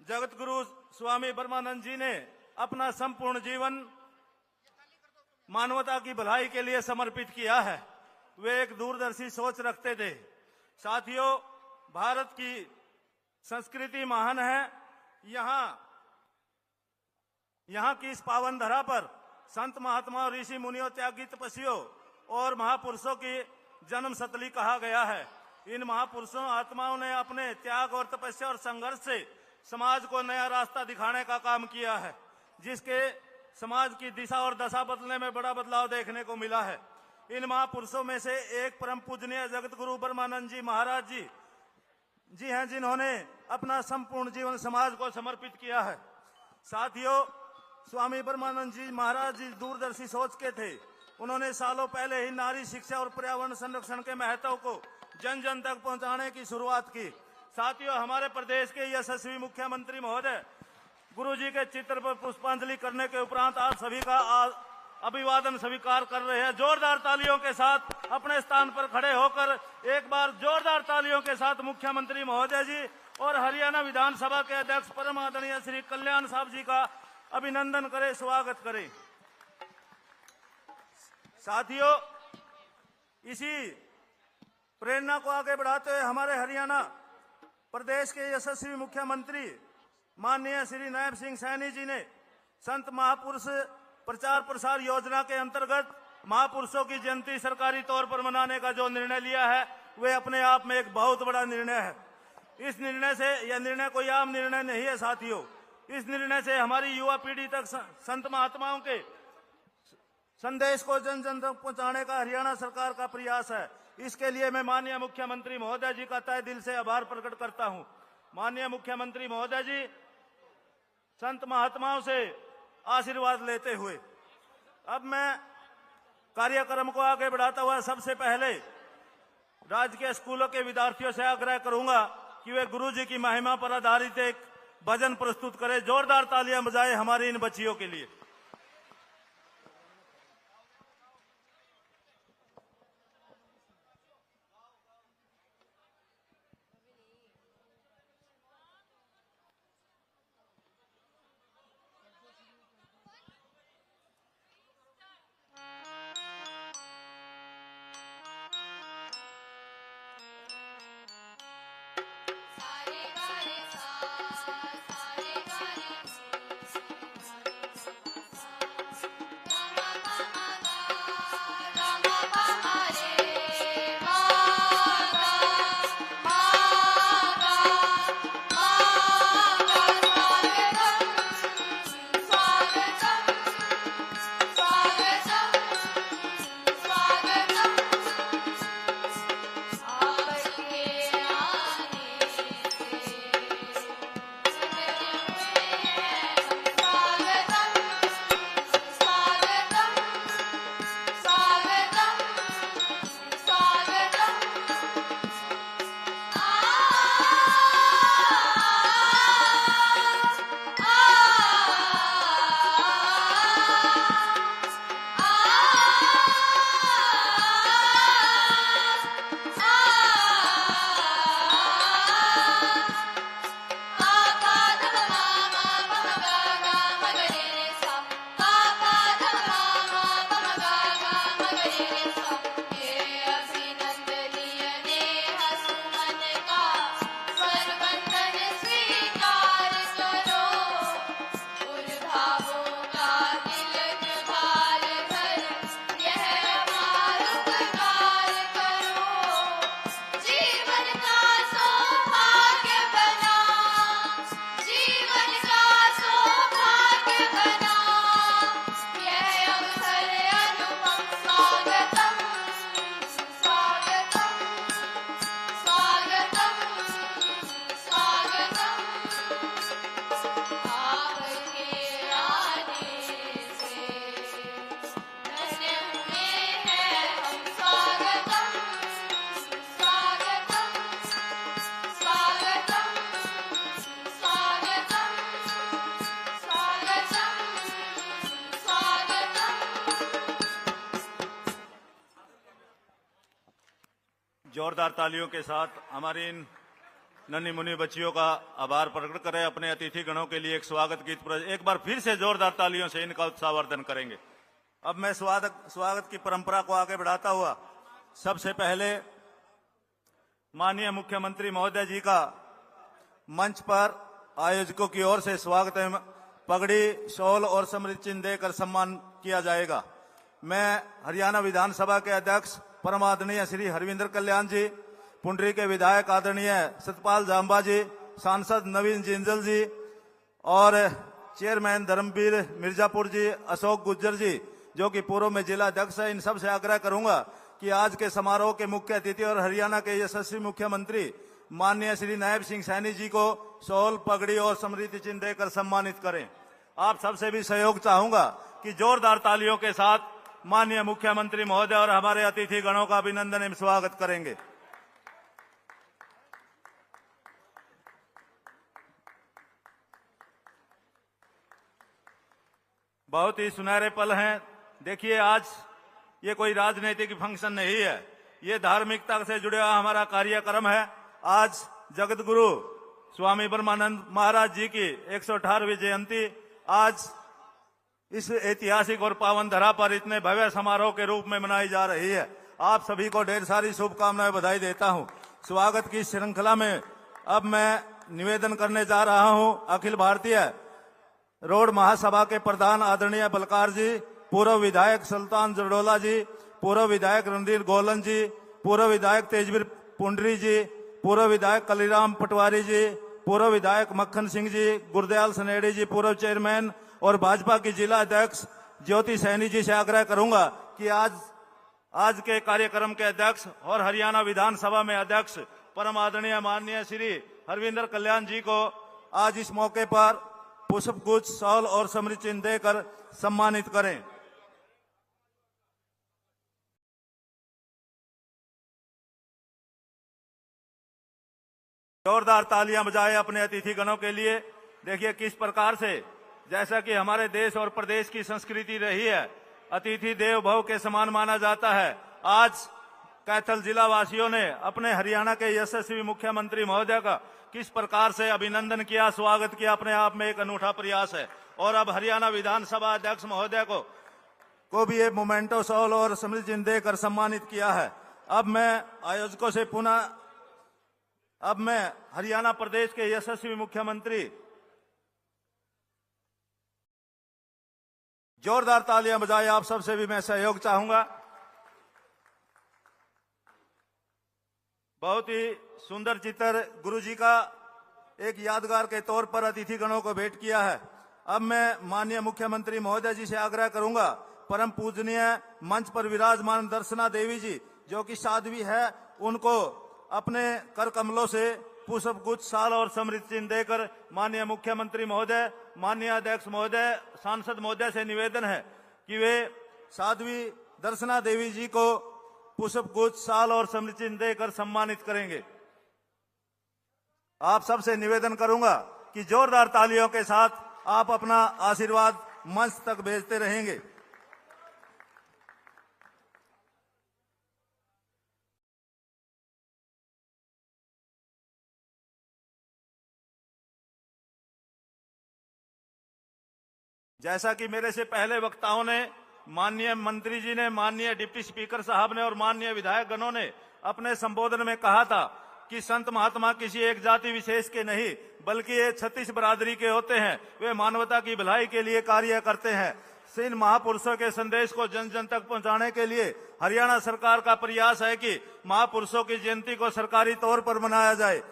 जगत गुरु स्वामी ब्रह्मानंद जी ने अपना संपूर्ण जीवन मानवता की भलाई के लिए समर्पित किया है। वे एक दूरदर्शी सोच रखते थे। साथियों, भारत की संस्कृति महान है। यहाँ की इस पावन धरा पर संत महात्माओं, ऋषि मुनियों, त्यागी तपस्वियों और महापुरुषों की जन्म स्थली कहा गया है। इन महापुरुषों आत्माओं ने अपने त्याग और तपस्या और संघर्ष से समाज को नया रास्ता दिखाने का काम किया है, जिसके समाज की दिशा और दशा बदलने में बड़ा बदलाव देखने को मिला है। इन महापुरुषों में से एक परम पूजनीय जगत गुरु ब्रह्मानंद जी महाराज जी हैं, जिन्होंने अपना संपूर्ण जीवन समाज को समर्पित किया है। साथियों, स्वामी ब्रह्मानंद जी महाराज जी दूरदर्शी सोच के थे। उन्होंने सालों पहले ही नारी शिक्षा और पर्यावरण संरक्षण के महत्व को जन जन तक पहुंचाने की शुरुआत की। साथियों, हमारे प्रदेश के यशस्वी मुख्यमंत्री महोदय गुरु जी के चित्र पर पुष्पांजलि करने के उपरांत आप सभी का अभिवादन स्वीकार कर रहे हैं। जोरदार तालियों के साथ अपने स्थान पर खड़े होकर एक बार जोरदार तालियों के साथ मुख्यमंत्री महोदय जी और हरियाणा विधानसभा के अध्यक्ष परम आदरणीय श्री कल्याण साहब जी का अभिनंदन करें, स्वागत करें। साथियों, इसी प्रेरणा को आगे बढ़ाते हुए हमारे हरियाणा प्रदेश के यशस्वी मुख्यमंत्री माननीय श्री नायब सिंह सैनी जी ने संत महापुरुष प्रचार प्रसार योजना के अंतर्गत महापुरुषों की जयंती सरकारी तौर पर मनाने का जो निर्णय लिया है, वे अपने आप में एक बहुत बड़ा निर्णय है। इस निर्णय से, यह निर्णय कोई आम निर्णय नहीं है साथियों। इस निर्णय से हमारी युवा पीढ़ी तक संत महात्माओं के संदेश को जन जन तक पहुंचाने का हरियाणा सरकार का प्रयास है। इसके लिए मैं माननीय मुख्यमंत्री महोदय जी का तहे दिल से आभार प्रकट करता हूं। माननीय मुख्यमंत्री महोदय जी, संत महात्माओं से आशीर्वाद लेते हुए अब मैं कार्यक्रम को आगे बढ़ाता हुआ सबसे पहले राज्य के स्कूलों के विद्यार्थियों से आग्रह करूंगा कि वे गुरु जी की महिमा पर आधारित एक भजन प्रस्तुत करें। जोरदार तालियां बजाएं हमारी इन बच्चियों के लिए। जोरदार तालियों के साथ हमारी इन नन्ही मुनि बच्चियों का आभार प्रकट करें। अपने अतिथि गणों के लिए एक स्वागत गीत एक बार फिर से जोरदार तालियों से इनका उत्साहवर्धन करेंगे। अब मैं स्वागत की परंपरा को आगे बढ़ाता हुआ सबसे पहले माननीय मुख्यमंत्री महोदय जी का मंच पर आयोजकों की ओर से स्वागत है। पगड़ी, शॉल और स्मृति चिन्ह देकर सम्मान किया जाएगा। मैं हरियाणा विधानसभा के अध्यक्ष परम आदरणीय श्री हरविंदर कल्याण जी, पुंडरी के विधायक आदरणीय सतपाल जांबा जी, सांसद नवीन जिंजल जी और चेयरमैन धर्मवीर मिर्जापुर जी, अशोक गुज्जर जी जो कि पूर्व में जिला अध्यक्ष है, इन सब से आग्रह करूंगा कि आज के समारोह के मुख्य अतिथि और हरियाणा के यशस्वी मुख्यमंत्री माननीय श्री नायब सिंह सैनी जी को शॉल, पगड़ी और स्मृति चिन्ह देकर सम्मानित करें। आप सबसे भी सहयोग चाहूंगा कि जोरदार तालियों के साथ माननीय मुख्यमंत्री महोदय और हमारे अतिथि गणों का अभिनंदन एवं स्वागत करेंगे। बहुत ही सुनहरे पल हैं। देखिए, आज ये कोई राजनीतिक फंक्शन नहीं है, ये धार्मिकता से जुड़ा हमारा कार्यक्रम है। आज जगत गुरु स्वामी ब्रह्मानंद महाराज जी की 118वीं जयंती आज इस ऐतिहासिक और पावन धरा पर इतने भव्य समारोह के रूप में मनाई जा रही है। आप सभी को ढेर सारी शुभकामनाएं, बधाई देता हूं। स्वागत की श्रृंखला में अब मैं निवेदन करने जा रहा हूं अखिल भारतीय रोड महासभा के प्रधान आदरणीय बलकार जी, पूर्व विधायक सुल्तान जरडोला जी, पूर्व विधायक रणधीर गोलन जी, पूर्व विधायक तेजवीर पुंडरी जी, पूर्व विधायक कलीराम पटवारी जी, पूर्व विधायक मक्खन सिंह जी, गुरदयाल सनेड़ी जी, पूर्व चेयरमैन और भाजपा की जिला अध्यक्ष ज्योति सैनी जी से आग्रह करूंगा कि आज के कार्यक्रम के अध्यक्ष और हरियाणा विधानसभा में अध्यक्ष परम आदरणीय माननीय श्री हरविंदर कल्याण जी को आज इस मौके पर पुष्प गुच्छ, शॉल और स्मृति चिन्ह देकर सम्मानित करें। जोरदार तालियां बजाएं अपने अतिथि गणों के लिए। देखिए किस प्रकार से, जैसा कि हमारे देश और प्रदेश की संस्कृति रही है, अतिथि देव भव के समान माना जाता है। आज कैथल जिला वासियों ने अपने हरियाणा के यशस्वी मुख्यमंत्री महोदय का किस प्रकार से अभिनंदन किया, स्वागत किया, अपने आप में एक अनूठा प्रयास है। और अब हरियाणा विधानसभा अध्यक्ष महोदय को भी ये मोमेंटो, शॉल और स्मृति चिन्ह देकर सम्मानित किया है। अब मैं आयोजकों से अब मैं हरियाणा प्रदेश के यशस्वी मुख्यमंत्री, जोरदार तालियां बजाएं, आप सबसे भी मैं सहयोग चाहूंगा। बहुत ही सुंदर चित्र गुरुजी का एक यादगार के तौर पर अतिथि गणों को भेंट किया है। अब मैं माननीय मुख्यमंत्री महोदय जी से आग्रह करूंगा, परम पूजनीय मंच पर विराजमान दर्शना देवी जी जो कि साध्वी है, उनको अपने कर कमलों से पुष्प गुच्छ, शाल और स्मृति चिन्ह देकर माननीय मुख्यमंत्री महोदय, माननीय अध्यक्ष महोदय, सांसद महोदय से निवेदन है कि वे साध्वी दर्शना देवी जी को पुष्प गुच्छ, शाल और स्मृति चिन्ह देकर सम्मानित करेंगे। आप सबसे निवेदन करूंगा कि जोरदार तालियों के साथ आप अपना आशीर्वाद मंच तक भेजते रहेंगे। जैसा कि मेरे से पहले वक्ताओं ने, माननीय मंत्री जी ने, माननीय डिप्टी स्पीकर साहब ने और माननीय विधायक गणों ने अपने संबोधन में कहा था कि संत महात्मा किसी एक जाति विशेष के नहीं बल्कि ये 36 बरादरी के होते हैं। वे मानवता की भलाई के लिए कार्य करते हैं। इन महापुरुषों के संदेश को जन जन तक पहुंचाने के लिए हरियाणा सरकार का प्रयास है कि महापुरुषों की जयंती को सरकारी तौर पर मनाया जाए।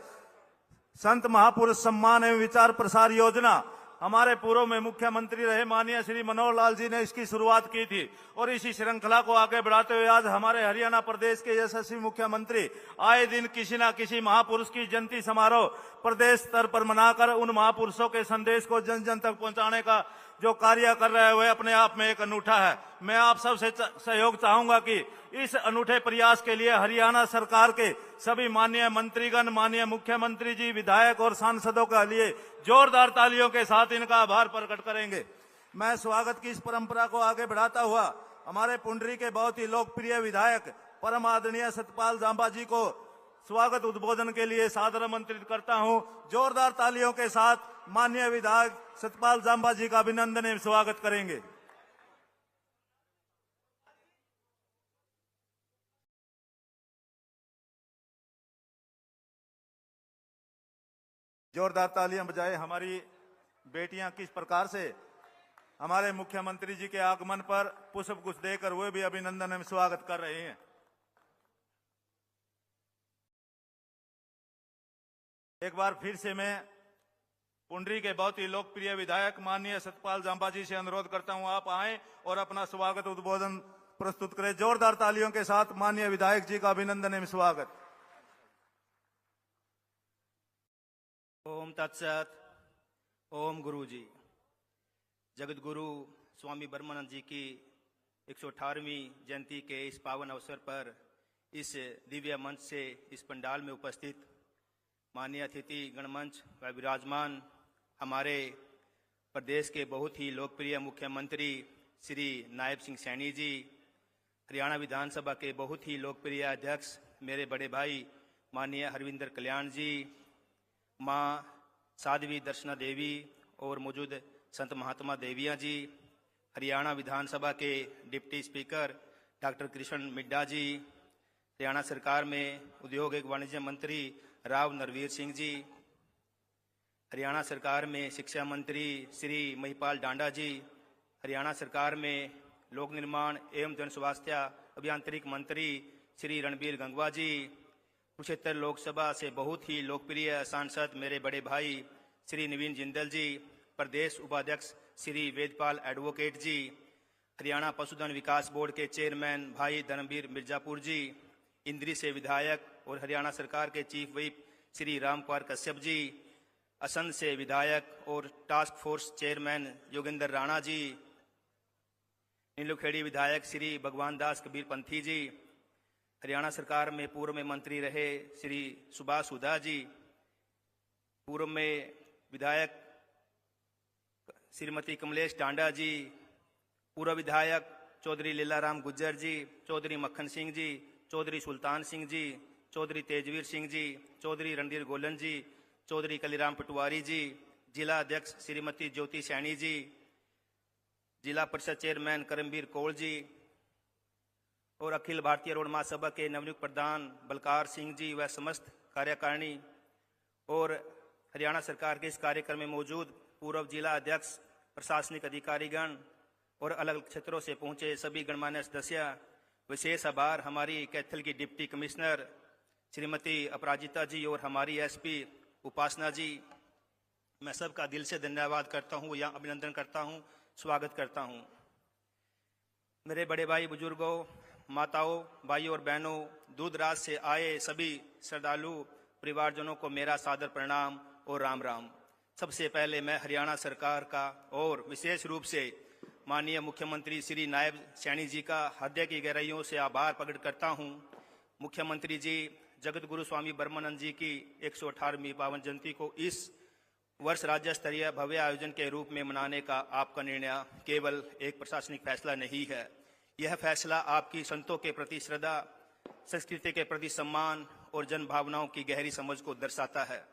संत महापुरुष सम्मान एवं विचार प्रसार योजना हमारे पूर्व में मुख्यमंत्री रहे माननीय श्री मनोहर लाल जी ने इसकी शुरुआत की थी और इसी श्रृंखला को आगे बढ़ाते हुए आज हमारे हरियाणा प्रदेश के यशस्वी मुख्यमंत्री आए दिन किसी न किसी महापुरुष की जयंती समारोह प्रदेश स्तर पर मनाकर उन महापुरुषों के संदेश को जन जन तक पहुंचाने का जो कार्य कर रहे हैं वह अपने आप में एक अनूठा है। मैं आप सबसे सहयोग चाहूंगा कि इस अनूठे प्रयास के लिए हरियाणा सरकार के सभी माननीय मंत्रीगण, माननीय मुख्यमंत्री जी, विधायक और सांसदों के लिए जोरदार तालियों के साथ इनका आभार प्रकट करेंगे। मैं स्वागत की इस परंपरा को आगे बढ़ाता हुआ हमारे पुंडरी के बहुत ही लोकप्रिय विधायक परम आदरणीय सतपाल जांबा जी को स्वागत उद्बोधन के लिए सादर आमंत्रित करता हूं। जोरदार तालियों के साथ माननीय विधायक सतपाल जांबा जी का अभिनंदन एवं स्वागत करेंगे। जोरदार तालियां बजाए। हमारी बेटियां किस प्रकार से हमारे मुख्यमंत्री जी के आगमन पर पुष्प गुच्छ देकर वे भी अभिनंदन एवं स्वागत कर रहे हैं। एक बार फिर से मैं पुंडरी के बहुत ही लोकप्रिय विधायक माननीय सतपाल जांबा जी से अनुरोध करता हूं, आप आएं और अपना स्वागत उद्बोधन प्रस्तुत करें। जोरदार तालियों के साथ माननीय विधायक जी का अभिनंदन एवं स्वागत। ओम तत्सत। ओम गुरु जी। जगत गुरु स्वामी ब्रह्मानंद जी की 118वीं जयंती के इस पावन अवसर पर इस दिव्य मंच से इस पंडाल में उपस्थित माननीय अतिथि गणमंच व विराजमान हमारे प्रदेश के बहुत ही लोकप्रिय मुख्यमंत्री श्री नायब सिंह सैनी जी, हरियाणा विधानसभा के बहुत ही लोकप्रिय अध्यक्ष मेरे बड़े भाई माननीय हरविंदर कल्याण जी, माँ साध्वी दर्शना देवी और मौजूद संत महात्मा देवियाँ जी, हरियाणा विधानसभा के deputy speaker doctor Krishan Middha ji, Haryana सरकार में उद्योग एवं वाणिज्य मंत्री राव नरवीर सिंह जी, हरियाणा सरकार में शिक्षा मंत्री श्री महिपाल डांडा जी, हरियाणा सरकार में लोक निर्माण एवं जन स्वास्थ्य अभियांत्रिक मंत्री श्री रणबीर गंगवा जी, कुरुक्षेत्र लोकसभा से बहुत ही लोकप्रिय सांसद मेरे बड़े भाई श्री नवीन जिंदल जी, प्रदेश उपाध्यक्ष श्री वेदपाल एडवोकेट जी, हरियाणा पशुधन विकास बोर्ड के चेयरमैन भाई धर्मवीर मिर्जापुर जी, इंद्री से विधायक और हरियाणा सरकार के चीफ व्हिप श्री रामकुमार कश्यप जी, असंध से विधायक और task force chairman Yogender Rana ji, Nilokheri विधायक श्री भगवान दास कबीर पंथी जी, हरियाणा सरकार में पूर्व में मंत्री रहे श्री सुभाष हुड्डा जी, पूर्व में विधायक श्रीमती कमलेश टांडा जी, पूर्व विधायक चौधरी लीलाराम गुज्जर जी, चौधरी मक्खन सिंह जी, चौधरी सुल्तान सिंह जी, चौधरी तेजवीर सिंह जी, चौधरी रणधीर गोलन जी, चौधरी कलीराम पटवारी जी, जिला अध्यक्ष श्रीमती ज्योति सैनी जी, जिला परिषद चेयरमैन करमबीर कौल जी और अखिल भारतीय रोड महासभा के नवनियुक्त प्रधान बलकार सिंह जी व समस्त कार्यकारिणी और हरियाणा सरकार के इस कार्यक्रम में मौजूद पूर्व जिला अध्यक्ष, प्रशासनिक अधिकारीगण और अलग अलग क्षेत्रों से पहुंचे सभी गणमान्य सदस्य। विशेष आभार हमारी कैथल की डिप्टी कमिश्नर श्रीमती अपराजिता जी और हमारी एसपी उपासना जी। मैं सबका दिल से धन्यवाद करता हूँ या अभिनंदन करता हूँ, स्वागत करता हूँ। मेरे बड़े भाई बुजुर्गों, माताओं, भाइयों और बहनों, दूर दराज से आए सभी श्रद्धालु परिवारजनों को मेरा सादर प्रणाम और राम राम। सबसे पहले मैं हरियाणा सरकार का और विशेष रूप से माननीय मुख्यमंत्री श्री नायब सैनी जी का हृदय की गहराइयों से आभार प्रकट करता हूँ। मुख्यमंत्री जी, जगत गुरु स्वामी ब्रह्मानंद जी की 118वीं पावन जयंती को इस वर्ष राज्य स्तरीय भव्य आयोजन के रूप में मनाने का आपका निर्णय केवल एक प्रशासनिक फैसला नहीं है। यह फैसला आपकी संतों के प्रति श्रद्धा, संस्कृति के प्रति सम्मान और जन भावनाओं की गहरी समझ को दर्शाता है।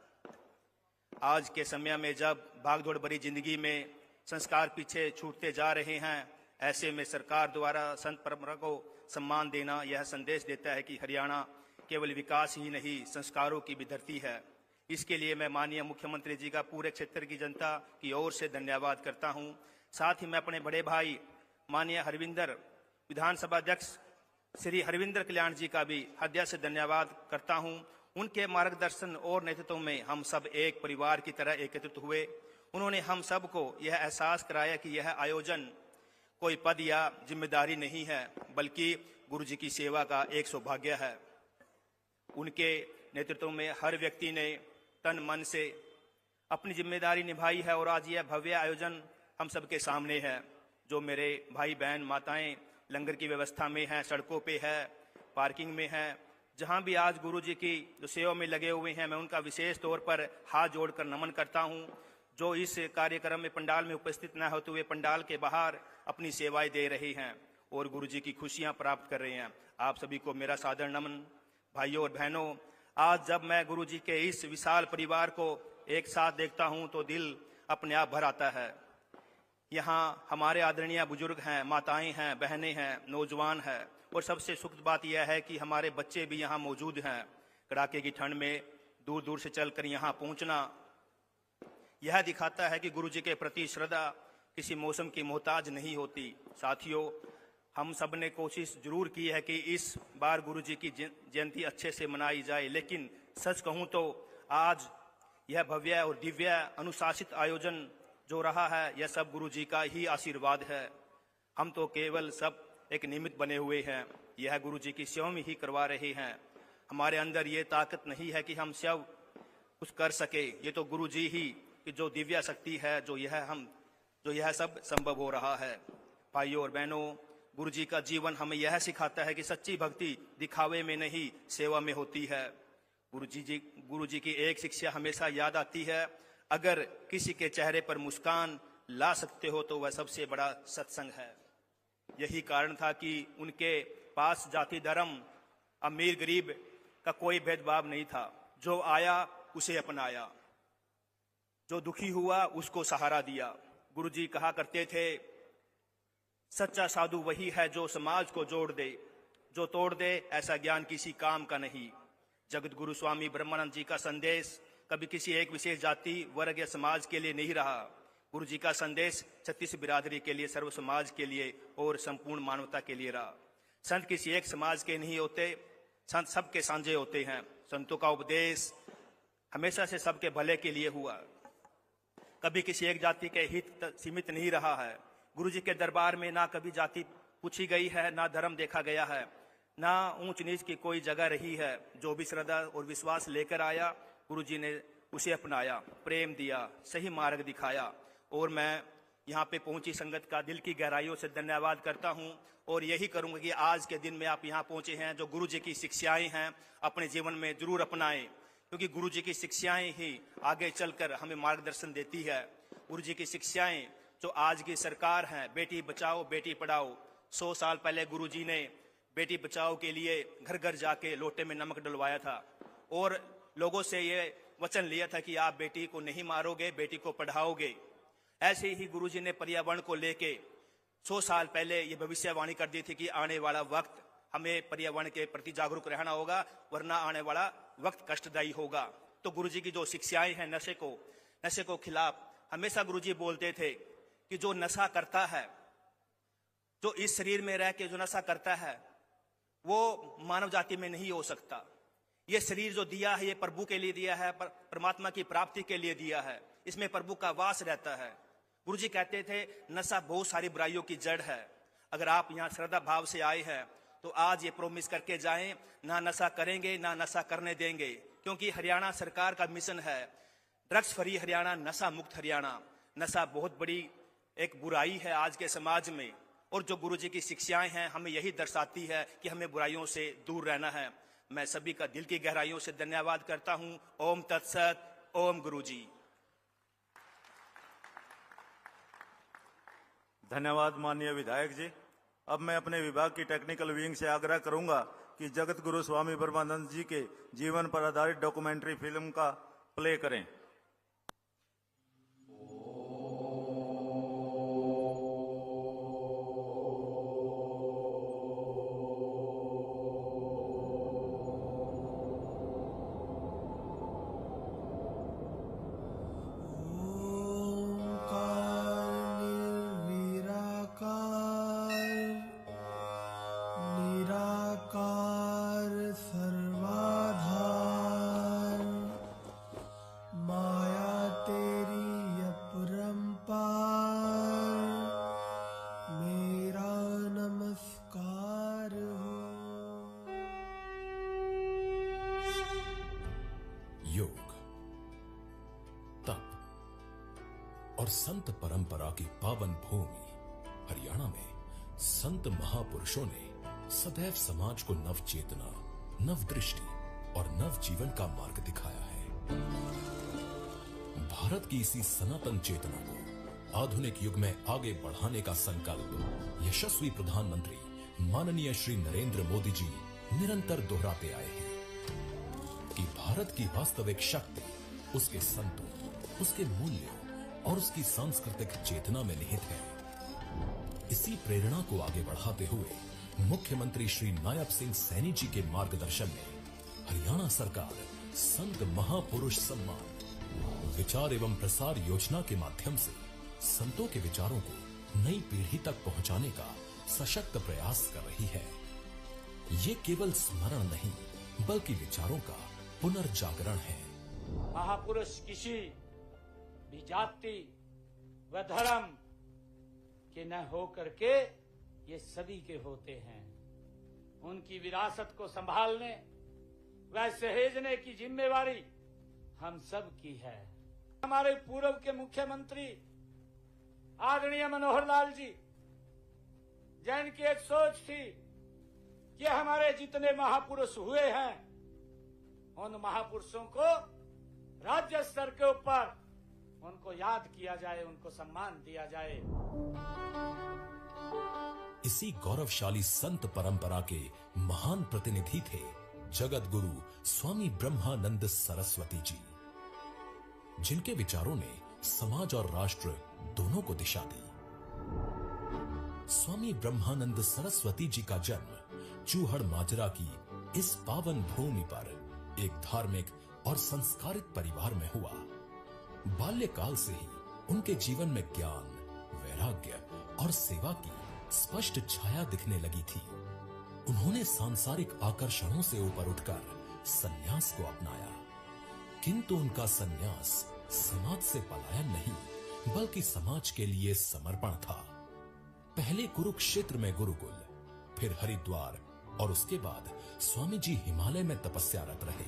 आज के समय में जब भागदौड़ भरी जिंदगी में संस्कार पीछे छूटते जा रहे हैं, ऐसे में सरकार द्वारा संत परंपरा को सम्मान देना यह संदेश देता है कि हरियाणा केवल विकास ही नहीं, संस्कारों की भी धरती है। इसके लिए मैं माननीय मुख्यमंत्री जी का पूरे क्षेत्र की जनता की ओर से धन्यवाद करता हूं। साथ ही मैं अपने बड़े भाई माननीय हरविंदर विधानसभा अध्यक्ष श्री हरविंदर कल्याण जी का भी हृदय से धन्यवाद करता हूं। उनके मार्गदर्शन और नेतृत्व में हम सब एक परिवार की तरह एकत्रित हुए। उन्होंने हम सबको यह एहसास कराया कि यह आयोजन कोई पद या जिम्मेदारी नहीं है, बल्कि गुरु जी की सेवा का एक सौभाग्य है। उनके नेतृत्व में हर व्यक्ति ने तन मन से अपनी जिम्मेदारी निभाई है और आज यह भव्य आयोजन हम सबके सामने है। जो मेरे भाई बहन माताएं लंगर की व्यवस्था में हैं, सड़कों पे है, पार्किंग में है, जहां भी आज गुरु जी की जो सेवा में लगे हुए हैं, मैं उनका विशेष तौर पर हाथ जोड़कर नमन करता हूं। जो इस कार्यक्रम में पंडाल में उपस्थित न होते हुए पंडाल के बाहर अपनी सेवाएं दे रहे हैं और गुरु जी की खुशियां प्राप्त कर रहे हैं, आप सभी को मेरा सादर नमन। भाइयों और बहनों, आज जब मैं गुरुजी के इस विशाल परिवार को एक साथ देखता हूं तो दिल अपने आप भर आता है। यहाँ हमारे आदरणीय बुजुर्ग हैं, माताएं हैं, बहनें हैं, नौजवान हैं, और सबसे सुखद बात यह है कि हमारे बच्चे भी यहाँ मौजूद हैं। कड़ाके की ठंड में दूर दूर से चलकर यहाँ पहुंचना यह दिखाता है कि गुरुजी के प्रति श्रद्धा किसी मौसम की मोहताज नहीं होती। साथियों, हम सब ने कोशिश जरूर की है कि इस बार गुरुजी की जयंती अच्छे से मनाई जाए, लेकिन सच कहूं तो आज यह भव्य और दिव्य अनुशासित आयोजन जो रहा है, यह सब गुरुजी का ही आशीर्वाद है। हम तो केवल सब एक निमित्त बने हुए हैं, यह गुरुजी की स्वयं ही करवा रहे हैं। हमारे अंदर ये ताकत नहीं है कि हम सब कुछ कर सके, ये तो गुरुजी ही की जो दिव्य शक्ति है जो यह सब संभव हो रहा है। भाइयों और बहनों, गुरुजी का जीवन हमें यह सिखाता है कि सच्ची भक्ति दिखावे में नहीं, सेवा में होती है। गुरुजी की एक शिक्षा हमेशा याद आती है, अगर किसी के चेहरे पर मुस्कान ला सकते हो तो वह सबसे बड़ा सत्संग है। यही कारण था कि उनके पास जाति धर्म अमीर गरीब का कोई भेदभाव नहीं था। जो आया उसे अपनाया, जो दुखी हुआ उसको सहारा दिया। गुरुजी कहा करते थे, सच्चा साधु वही है जो समाज को जोड़ दे, जो तोड़ दे ऐसा ज्ञान किसी काम का नहीं। जगत गुरु स्वामी ब्रह्मानंद जी का संदेश कभी किसी एक विशेष जाति वर्ग या समाज के लिए नहीं रहा। गुरुजी का संदेश 36 बिरादरी के लिए, सर्व समाज के लिए और संपूर्ण मानवता के लिए रहा। संत किसी एक समाज के नहीं होते, संत सबके साझे होते हैं। संतों का उपदेश हमेशा से सबके भले के लिए हुआ, कभी किसी एक जाति के हित तक सीमित नहीं रहा है। गुरुजी के दरबार में ना कभी जाति पूछी गई है, ना धर्म देखा गया है, ना ऊंच नीच की कोई जगह रही है। जो भी श्रद्धा और विश्वास लेकर आया, गुरुजी ने उसे अपनाया, प्रेम दिया, सही मार्ग दिखाया। और मैं यहाँ पे पहुंची संगत का दिल की गहराइयों से धन्यवाद करता हूँ, और यही करूँगा कि आज के दिन में आप यहाँ पहुंचे हैं, जो गुरुजी की शिक्षाएं हैं अपने जीवन में जरूर अपनाएं, क्योंकि गुरुजी की शिक्षाएं ही आगे चलकर हमें मार्गदर्शन देती है। गुरुजी की शिक्षाएं जो आज की सरकार है, बेटी बचाओ बेटी पढ़ाओ। 100 साल पहले गुरुजी ने बेटी बचाओ के लिए घर घर जाके लोटे में नमक डलवाया था और लोगों से ये वचन लिया था कि आप बेटी को नहीं मारोगे, बेटी को पढ़ाओगे। ऐसे ही गुरुजी ने पर्यावरण को लेके 100 साल पहले ये भविष्यवाणी कर दी थी कि आने वाला वक्त हमें पर्यावरण के प्रति जागरूक रहना होगा, वरना आने वाला वक्त कष्टदायी होगा। तो गुरुजी की जो शिक्षाएं हैं नशे को खिलाफ, हमेशा गुरुजी बोलते थे कि जो नशा करता है, जो इस शरीर में रह के जो नशा करता है, वो मानव जाति में नहीं हो सकता। ये शरीर जो दिया है, ये प्रभु के लिए दिया है, परमात्मा की प्राप्ति के लिए दिया है, इसमें प्रभु का वास रहता है। गुरुजी कहते थे नशा बहुत सारी बुराइयों की जड़ है। अगर आप यहाँ श्रद्धा भाव से आए हैं तो आज ये प्रोमिस करके जाएं, ना नशा करेंगे ना नशा करने देंगे, क्योंकि हरियाणा सरकार का मिशन है ड्रग्स फ्री हरियाणा, नशा मुक्त हरियाणा। नशा बहुत बड़ी एक बुराई है आज के समाज में, और जो गुरुजी की शिक्षाएं हैं हमें यही दर्शाती है कि हमें बुराइयों से दूर रहना है। मैं सभी का दिल की गहराइयों से धन्यवाद करता हूं। ओम तत्सत, ओम गुरुजी। धन्यवाद माननीय विधायक जी। अब मैं अपने विभाग की टेक्निकल विंग से आग्रह करूंगा कि जगत गुरु स्वामी ब्रह्मानंद जी के जीवन पर आधारित डॉक्यूमेंट्री फिल्म का प्ले करें। और संत परंपरा की पावन भूमि हरियाणा में संत महापुरुषों ने सदैव समाज को नव चेतना, नव दृष्टि और नव जीवन का मार्ग दिखाया है। भारत की इसी सनातन चेतना को आधुनिक युग में आगे बढ़ाने का संकल्प यशस्वी प्रधानमंत्री माननीय श्री नरेंद्र मोदी जी निरंतर दोहराते आए हैं कि भारत की वास्तविक शक्ति उसके संतों, उसके मूल्यों और उसकी सांस्कृतिक चेतना में निहित है। इसी प्रेरणा को आगे बढ़ाते हुए मुख्यमंत्री श्री नायब सिंह सैनी जी के मार्गदर्शन में हरियाणा सरकार संत महापुरुष सम्मान विचार एवं प्रसार योजना के माध्यम से संतों के विचारों को नई पीढ़ी तक पहुंचाने का सशक्त प्रयास कर रही है। ये केवल स्मरण नहीं बल्कि विचारों का पुनर्जागरण है। महापुरुष किसी भी जाति व धर्म के न हो करके ये सभी के होते हैं। उनकी विरासत को संभालने व सहेजने की जिम्मेवारी हम सब की है। हमारे पूर्व के मुख्यमंत्री आदरणीय मनोहर लाल जी, जिनकी एक सोच थी कि हमारे जितने महापुरुष हुए हैं उन महापुरुषों को राज्य स्तर के ऊपर उनको याद किया जाए, उनको सम्मान दिया जाए। इसी गौरवशाली संत परंपरा के महान प्रतिनिधि थे जगत गुरु स्वामी ब्रह्मानंद सरस्वती जी, जिनके विचारों ने समाज और राष्ट्र दोनों को दिशा दी। स्वामी ब्रह्मानंद सरस्वती जी का जन्म चूहड़ माजरा की इस पावन भूमि पर एक धार्मिक और संस्कारित परिवार में हुआ। बाल्यकाल से ही उनके जीवन में ज्ञान, वैराग्य और सेवा की स्पष्ट छाया दिखने लगी थी। उन्होंने सांसारिक आकर्षणों से ऊपर उठकर संन्यास को अपनाया, किंतु उनका संन्यास समाज से पलायन नहीं बल्कि समाज के लिए समर्पण था। पहले कुरुक्षेत्र में गुरुकुल, फिर हरिद्वार और उसके बाद स्वामी जी हिमालय में तपस्यारत रहे।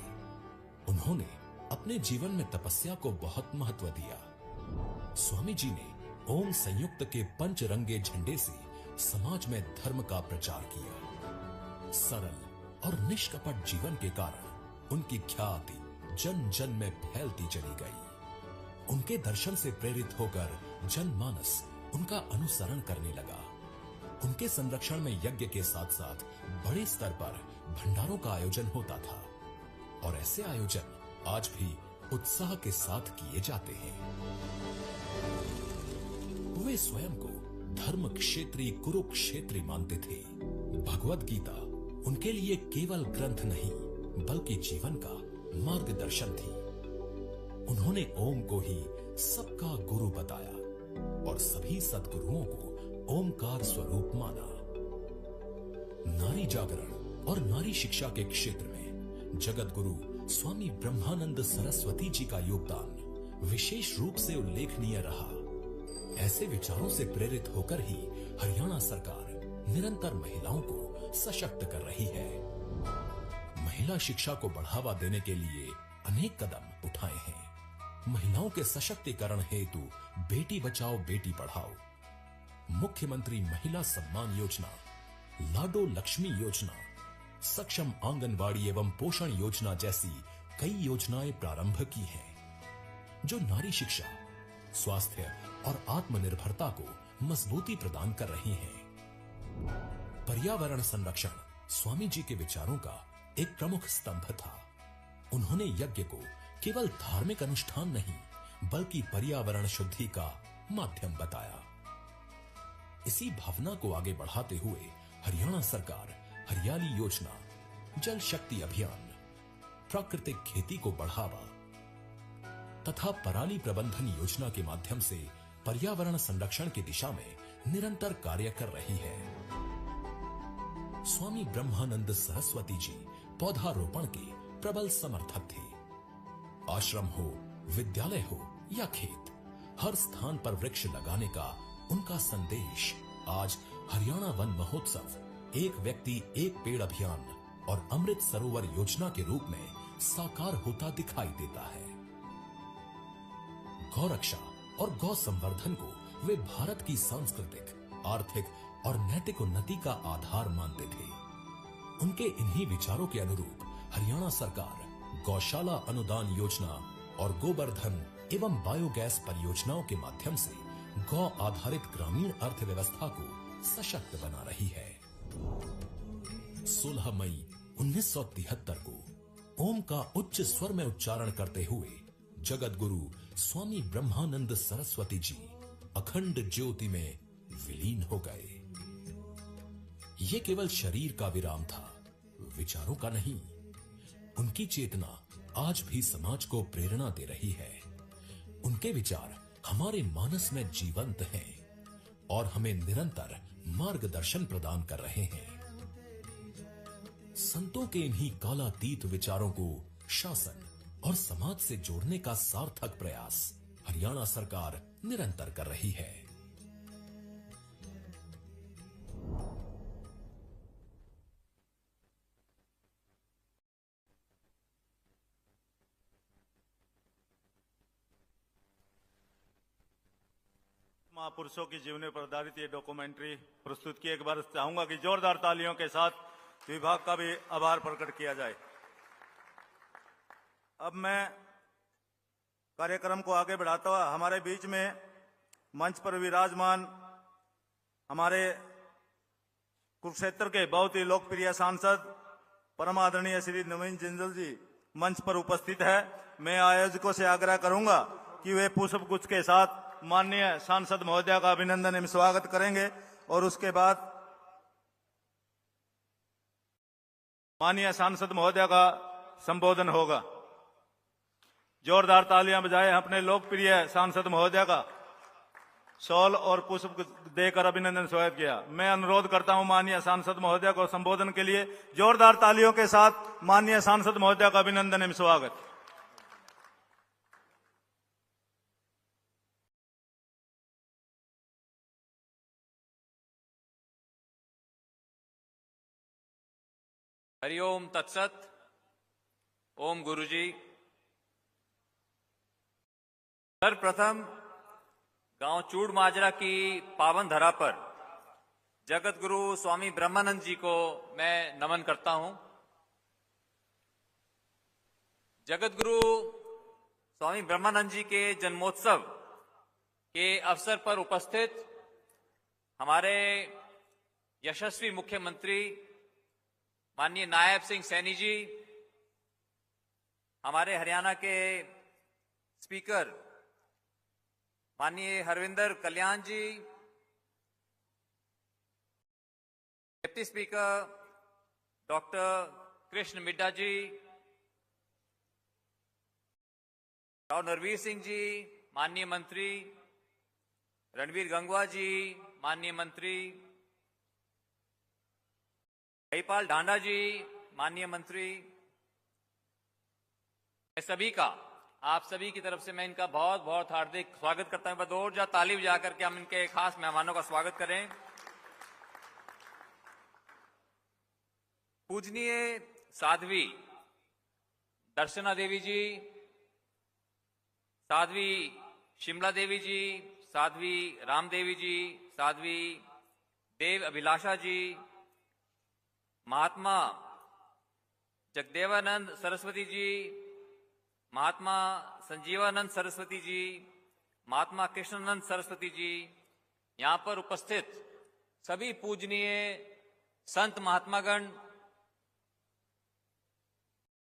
उन्होंने अपने जीवन में तपस्या को बहुत महत्व दिया। स्वामी जी ने ओम संयुक्त के पंचरंगे झंडे से समाज में धर्म का प्रचार किया। सरल और निष्कपट जीवन के कारण उनकी ख्याति जन जन में फैलती चली गई। उनके दर्शन से प्रेरित होकर जनमानस उनका अनुसरण करने लगा। उनके संरक्षण में यज्ञ के साथ साथ बड़े स्तर पर भंडारों का आयोजन होता था और ऐसे आयोजन आज भी उत्साह के साथ किए जाते हैं। वे स्वयं को धर्म क्षेत्री कुरुक्षेत्री मानते थे। भगवत गीता उनके लिए केवल ग्रंथ नहीं बल्कि जीवन का मार्गदर्शन थी। उन्होंने ओम को ही सबका गुरु बताया और सभी सद्गुरुओं को ओमकार स्वरूप माना। नारी जागरण और नारी शिक्षा के क्षेत्र में जगत गुरु स्वामी ब्रह्मानंद सरस्वती जी का योगदान विशेष रूप से उल्लेखनीय रहा। ऐसे विचारों से प्रेरित होकर ही हरियाणा सरकार निरंतर महिलाओं को सशक्त कर रही है। महिला शिक्षा को बढ़ावा देने के लिए अनेक कदम उठाए हैं। महिलाओं के सशक्तिकरण हेतु बेटी बचाओ बेटी पढ़ाओ, मुख्यमंत्री महिला सम्मान योजना, लाडो लक्ष्मी योजना, सक्षम आंगनवाड़ी एवं पोषण योजना जैसी कई योजनाएं प्रारंभ की हैं, जो नारी शिक्षा, स्वास्थ्य और आत्मनिर्भरता को मजबूती प्रदान कर रही हैं। पर्यावरण संरक्षण स्वामी जी के विचारों का एक प्रमुख स्तंभ था। उन्होंने यज्ञ को केवल धार्मिक अनुष्ठान नहीं बल्कि पर्यावरण शुद्धि का माध्यम बताया। इसी भावना को आगे बढ़ाते हुए हरियाणा सरकार हरियाली योजना, जल शक्ति अभियान, प्राकृतिक खेती को बढ़ावा तथा पराली प्रबंधन योजना के माध्यम से पर्यावरण संरक्षण की दिशा में निरंतर कार्य कर रही है। स्वामी ब्रह्मानंद सरस्वती जी पौधारोपण के प्रबल समर्थक थे। आश्रम हो, विद्यालय हो या खेत, हर स्थान पर वृक्ष लगाने का उनका संदेश आज हरियाणा वन महोत्सव, एक व्यक्ति एक पेड़ अभियान और अमृत सरोवर योजना के रूप में साकार होता दिखाई देता है। गौरक्षा और गौ संवर्धन को वे भारत की सांस्कृतिक, आर्थिक और नैतिक उन्नति का आधार मानते थे। उनके इन्हीं विचारों के अनुरूप हरियाणा सरकार गौशाला अनुदान योजना और गोवर्धन एवं बायोगैस परियोजनाओं के माध्यम से गौ आधारित ग्रामीण अर्थव्यवस्था को सशक्त बना रही है। 16 मई 1973 को ओम का उच्च स्वर में उच्चारण करते हुए जगत गुरु स्वामी ब्रह्मानंद सरस्वती जी अखंड ज्योति में विलीन हो गए। ये केवल शरीर का विराम था, विचारों का नहीं। उनकी चेतना आज भी समाज को प्रेरणा दे रही है। उनके विचार हमारे मानस में जीवंत हैं और हमें निरंतर मार्गदर्शन प्रदान कर रहे हैं। संतों के इन्हीं कालातीत विचारों को शासन और समाज से जोड़ने का सार्थक प्रयास हरियाणा सरकार निरंतर कर रही है। महापुरुषों की जीवनी पर आधारित ये डॉक्यूमेंट्री प्रस्तुत की। एक बार चाहूंगा कि जोरदार तालियों के साथ विभाग का भी आभार प्रकट किया जाए। अब मैं कार्यक्रम को आगे बढ़ाता हुआ हमारे बीच में मंच पर विराजमान हमारे कुरुक्षेत्र के बहुत ही लोकप्रिय सांसद परम आदरणीय श्री नवीन जिंदल जी मंच पर उपस्थित है। मैं आयोजकों से आग्रह करूंगा कि वे पुष्प गुच्छ के साथ माननीय सांसद महोदय का अभिनंदन एवं स्वागत करेंगे और उसके बाद माननीय सांसद महोदय का संबोधन होगा। जोरदार तालियां बजाएं अपने लोकप्रिय सांसद महोदय का शॉल और पुष्प देकर अभिनंदन स्वागत किया। मैं अनुरोध करता हूं माननीय सांसद महोदय को संबोधन के लिए जोरदार तालियों के साथ माननीय सांसद महोदय का अभिनंदन एवं स्वागत। हरिओम तत्सत। ओम गुरुजी। सर्वप्रथम गांव चूड़ माजरा की पावन धरा पर जगत गुरु स्वामी ब्रह्मानंद जी को मैं नमन करता हूं। जगत गुरु स्वामी ब्रह्मानंद जी के जन्मोत्सव के अवसर पर उपस्थित हमारे यशस्वी मुख्यमंत्री माननीय नायब सिंह सैनी जी, हमारे हरियाणा के स्पीकर माननीय Harvinder Kalyan ji, deputy speaker doctor Krishan Middha ji, Rao Narbir Singh ji माननीय मंत्री, रणवीर गंगवा जी माननीय मंत्री, जयपाल ढांडा जी माननीय मंत्री, मैं सभी का, आप सभी की तरफ से मैं इनका बहुत बहुत हार्दिक स्वागत करता हूं। बदौर जा ताली बजा करके हम इनके खास मेहमानों का स्वागत करें। पूजनीय साध्वी दर्शना देवी जी, साध्वी शिमला देवी जी, साध्वी राम देवी जी, साध्वी देव अभिलाषा जी, महात्मा जगदेवानंद सरस्वती जी, महात्मा संजीवानंद सरस्वती जी, महात्मा कृष्णानंद सरस्वती जी, यहां पर उपस्थित सभी पूजनीय संत महात्मागण,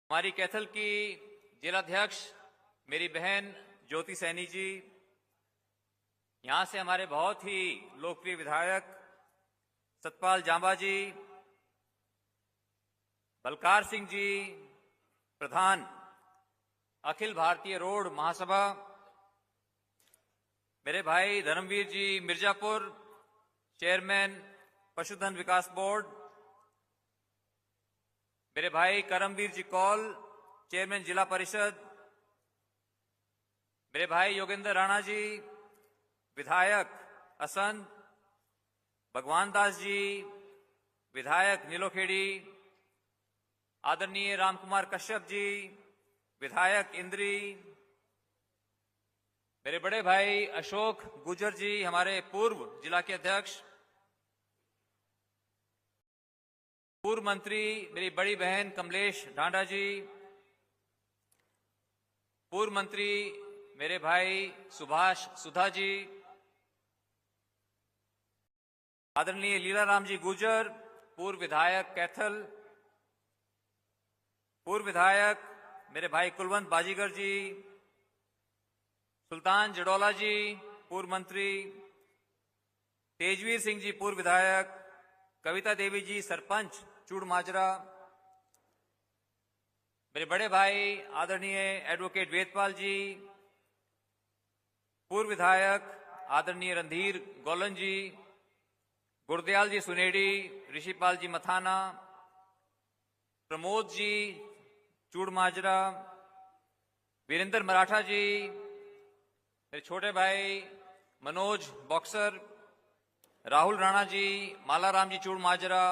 हमारी कैथल की जिलाध्यक्ष मेरी बहन ज्योति सैनी जी, यहां से हमारे बहुत ही लोकप्रिय विधायक सतपाल जांबा जी, बलकार सिंह जी प्रधान अखिल भारतीय रोड महासभा, मेरे भाई धर्मवीर जी मिर्जापुर चेयरमैन पशुधन विकास बोर्ड, मेरे भाई करमवीर जी कौल चेयरमैन जिला परिषद, मेरे भाई योगेंद्र राणा जी विधायक असंध, भगवान दास जी विधायक नीलोखेड़ी, आदरणीय रामकुमार कश्यप जी विधायक इंद्री, मेरे बड़े भाई अशोक गुजर जी हमारे पूर्व जिला के अध्यक्ष, पूर्व मंत्री मेरी बड़ी बहन कमलेश ढांडा जी, पूर्व मंत्री मेरे भाई सुभाष सुधा जी, आदरणीय लीलाराम जी गुजर पूर्व विधायक कैथल, पूर्व विधायक मेरे भाई कुलवंत बाजीगर जी, सुल्तान जडोला जी पूर्व मंत्री, तेजवीर सिंह जी पूर्व विधायक, कविता देवी जी सरपंच चूड़ माजरा, मेरे बड़े भाई आदरणीय एडवोकेट वेदपाल जी पूर्व विधायक, आदरणीय रणधीर गोलन जी, गुरदयाल जी सुनेडी, ऋषिपाल जी मथाना, प्रमोद जी चूड़ माजरा, वीरेंद्र मराठा जी, मेरे छोटे भाई मनोज बॉक्सर, राहुल राणा जी, मालाराम जी चूड़ माजरा,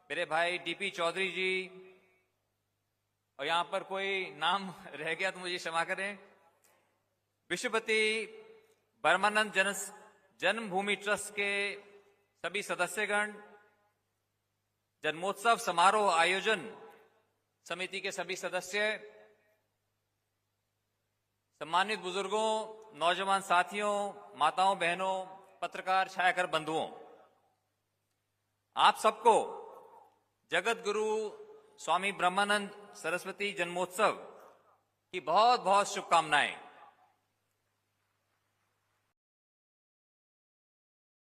मेरे भाई डीपी चौधरी जी, और यहां पर कोई नाम रह गया तो मुझे क्षमा करें, विश्वपति परमानंद जन्मभूमि ट्रस्ट के सभी सदस्यगण, जन्मोत्सव समारोह आयोजन समिति के सभी सदस्य, सम्मानित बुजुर्गों, नौजवान साथियों, माताओं बहनों, पत्रकार छायाकर बंधुओं, आप सबको जगत गुरु स्वामी ब्रह्मानंद सरस्वती जन्मोत्सव की बहुत बहुत शुभकामनाएं।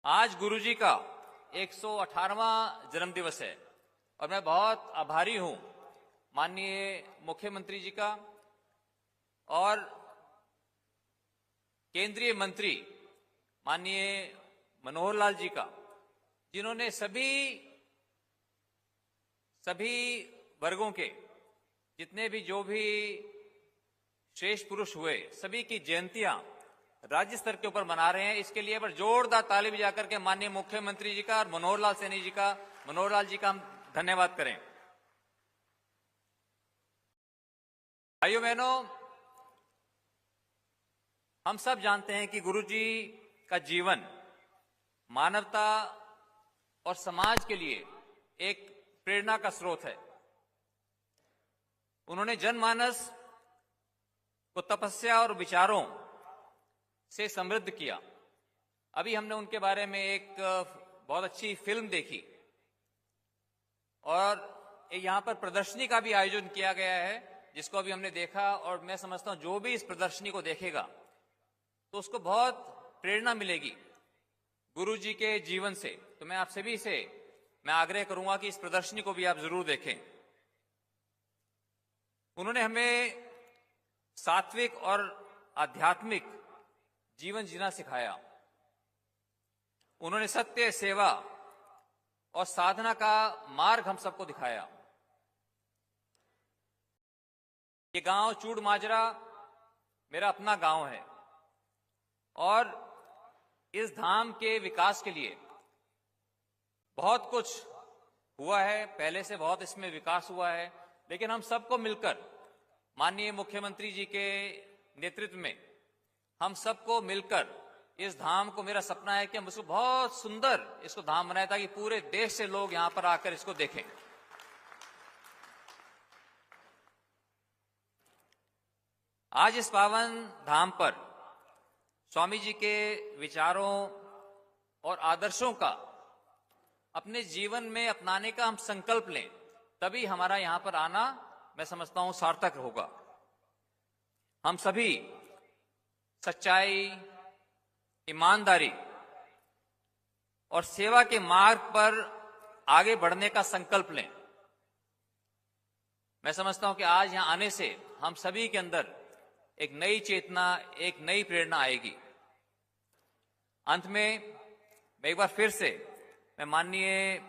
आज गुरुजी का 118वां जन्मदिवस है और मैं बहुत आभारी हूं माननीय मुख्यमंत्री जी का और केंद्रीय मंत्री माननीय मनोहर लाल जी का, जिन्होंने सभी वर्गों के जितने भी जो भी श्रेष्ठ पुरुष हुए सभी की जयंतियां राज्य स्तर के ऊपर मना रहे हैं। इसके लिए पर जोरदार ताली बजा करके माननीय मुख्यमंत्री जी का और मनोहर लाल जी का हम धन्यवाद करें। भाइयों बहनों, हम सब जानते हैं कि गुरुजी का जीवन मानवता और समाज के लिए एक प्रेरणा का स्रोत है। उन्होंने जनमानस को तपस्या और विचारों से समृद्ध किया। अभी हमने उनके बारे में एक बहुत अच्छी फिल्म देखी और यहां पर प्रदर्शनी का भी आयोजन किया गया है, जिसको अभी हमने देखा और मैं समझता हूं जो भी इस प्रदर्शनी को देखेगा तो उसको बहुत प्रेरणा मिलेगी गुरु जी के जीवन से। तो मैं आप सभी से मैं आग्रह करूंगा कि इस प्रदर्शनी को भी आप जरूर देखें। उन्होंने हमें सात्विक और आध्यात्मिक जीवन जीना सिखाया। उन्होंने सत्य, सेवा और साधना का मार्ग हम सबको दिखाया। ये गांव चूड़ माजरा मेरा अपना गांव है और इस धाम के विकास के लिए बहुत कुछ हुआ है, पहले से बहुत इसमें विकास हुआ है, लेकिन हम सबको मिलकर माननीय मुख्यमंत्री जी के नेतृत्व में हम सबको मिलकर इस धाम को, मेरा सपना है कि हम इसको बहुत सुंदर इसको धाम बनाए ताकि पूरे देश से लोग यहां पर आकर इसको देखें। आज इस पावन धाम पर स्वामी जी के विचारों और आदर्शों का अपने जीवन में अपनाने का हम संकल्प लें, तभी हमारा यहां पर आना मैं समझता हूं सार्थक होगा। हम सभी सच्चाई, ईमानदारी और सेवा के मार्ग पर आगे बढ़ने का संकल्प लें। मैं समझता हूं कि आज यहां आने से हम सभी के अंदर एक नई चेतना, एक नई प्रेरणा आएगी। अंत में मैं एक बार फिर से मैं माननीय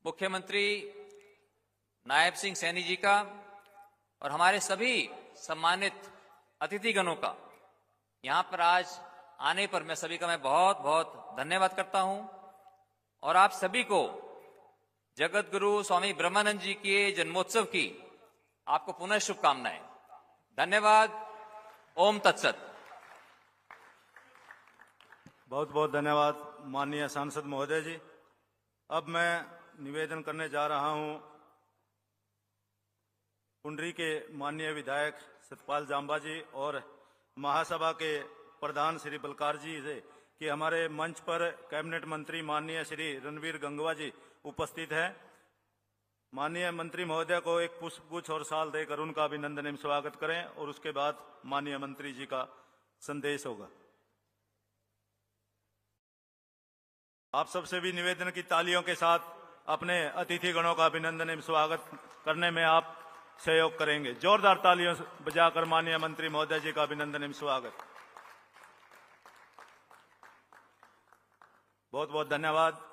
मुख्यमंत्री नायब सिंह सैनी जी का और हमारे सभी सम्मानित अतिथिगणों का यहां पर आज आने पर मैं सभी का मैं बहुत बहुत धन्यवाद करता हूं और आप सभी को जगत गुरु स्वामी ब्रह्मानंद जी के जन्मोत्सव की आपको पुनः शुभकामनाएं। धन्यवाद। ओम तत्सत। बहुत बहुत धन्यवाद माननीय सांसद महोदय जी। अब मैं निवेदन करने जा रहा हूं कुंडरी के माननीय विधायक सतपाल जांबा जी और महासभा के प्रधान श्री बलकार जी से कि हमारे मंच पर कैबिनेट मंत्री माननीय श्री रणवीर गंगवा जी उपस्थित हैं। माननीय मंत्री महोदय को एक पुष्पगुच्छ और शाल देकर उनका अभिनंदन एवं स्वागत करें और उसके बाद माननीय मंत्री जी का संदेश होगा। आप सबसे भी निवेदन की तालियों के साथ अपने अतिथि गणों का अभिनंदन एवं स्वागत करने में आप सहयोग करेंगे। जोरदार तालियों से बजाकर माननीय मंत्री महोदय जी का अभिनंदन एवं स्वागत। बहुत बहुत धन्यवाद।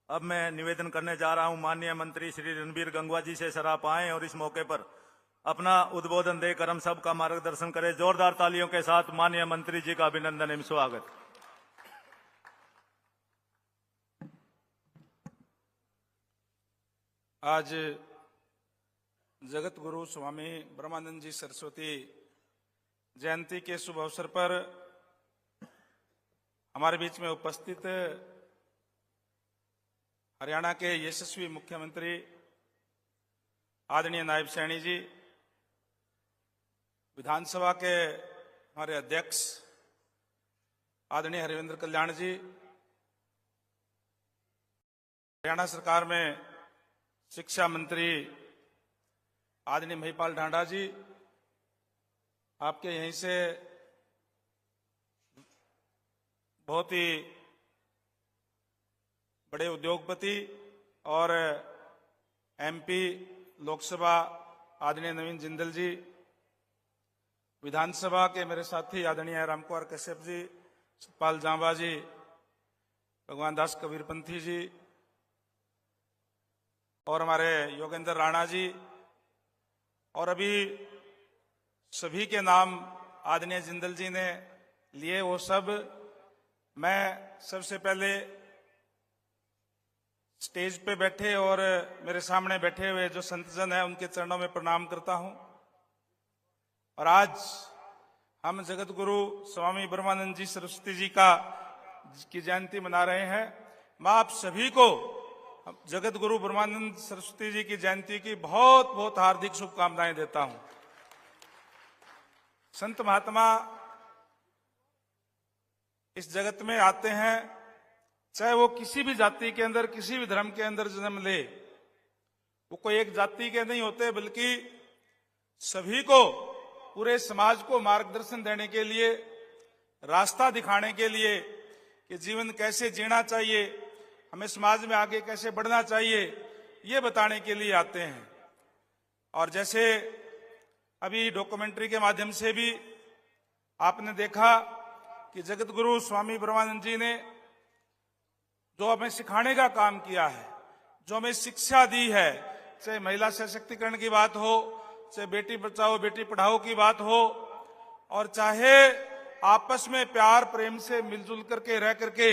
अब मैं निवेदन करने जा रहा हूं माननीय मंत्री श्री रणबीर गंगवा जी से सर आप आएं और इस मौके पर अपना उद्बोधन देकर हम सबका मार्गदर्शन करें। जोरदार तालियों के साथ माननीय मंत्री जी का अभिनंदन एवं स्वागत। आज जगत गुरु स्वामी ब्रह्मानंद जी सरस्वती जयंती के शुभ अवसर पर हमारे बीच में उपस्थित हरियाणा के यशस्वी मुख्यमंत्री आदरणीय नायब सैनी जी, विधानसभा के हमारे अध्यक्ष आदरणीय हरिवेंद्र कल्याण जी, हरियाणा सरकार में शिक्षा मंत्री आदरणीय महिपाल ढांडा जी, आपके यहीं से बहुत ही बड़े उद्योगपति और एमपी लोकसभा आदरणीय नवीन जिंदल जी, विधानसभा के मेरे साथी आदरणीय रामकुमार कश्यप जी, सतपाल जांबा जी, भगवान दास कबीरपंथी जी और हमारे योगेंद्र राणा जी, और अभी सभी के नाम आदरणीय जिंदल जी ने लिए, वो सब मैं सबसे पहले स्टेज पे बैठे और मेरे सामने बैठे हुए जो संतजन हैं उनके चरणों में प्रणाम करता हूं। और आज हम जगत गुरु स्वामी ब्रह्मानंद जी सरस्वती जी की जयंती मना रहे हैं। मैं आप सभी को जगत गुरु ब्रह्मानंद सरस्वती जी की जयंती की बहुत बहुत हार्दिक शुभकामनाएं देता हूं। संत महात्मा इस जगत में आते हैं, चाहे वो किसी भी जाति के अंदर, किसी भी धर्म के अंदर जन्म ले, वो कोई एक जाति के नहीं होते, बल्कि सभी को, पूरे समाज को मार्गदर्शन देने के लिए, रास्ता दिखाने के लिए कि जीवन कैसे जीना चाहिए, हमें समाज में आगे कैसे बढ़ना चाहिए, ये बताने के लिए आते हैं। और जैसे अभी डॉक्यूमेंट्री के माध्यम से भी आपने देखा कि जगत गुरु स्वामी ब्रह्मानंद जी ने जो हमें सिखाने का काम किया है, जो हमें शिक्षा दी है, चाहे महिला सशक्तिकरण की बात हो, चाहे बेटी बचाओ बेटी पढ़ाओ की बात हो, और चाहे आपस में प्यार प्रेम से मिलजुल करके रह करके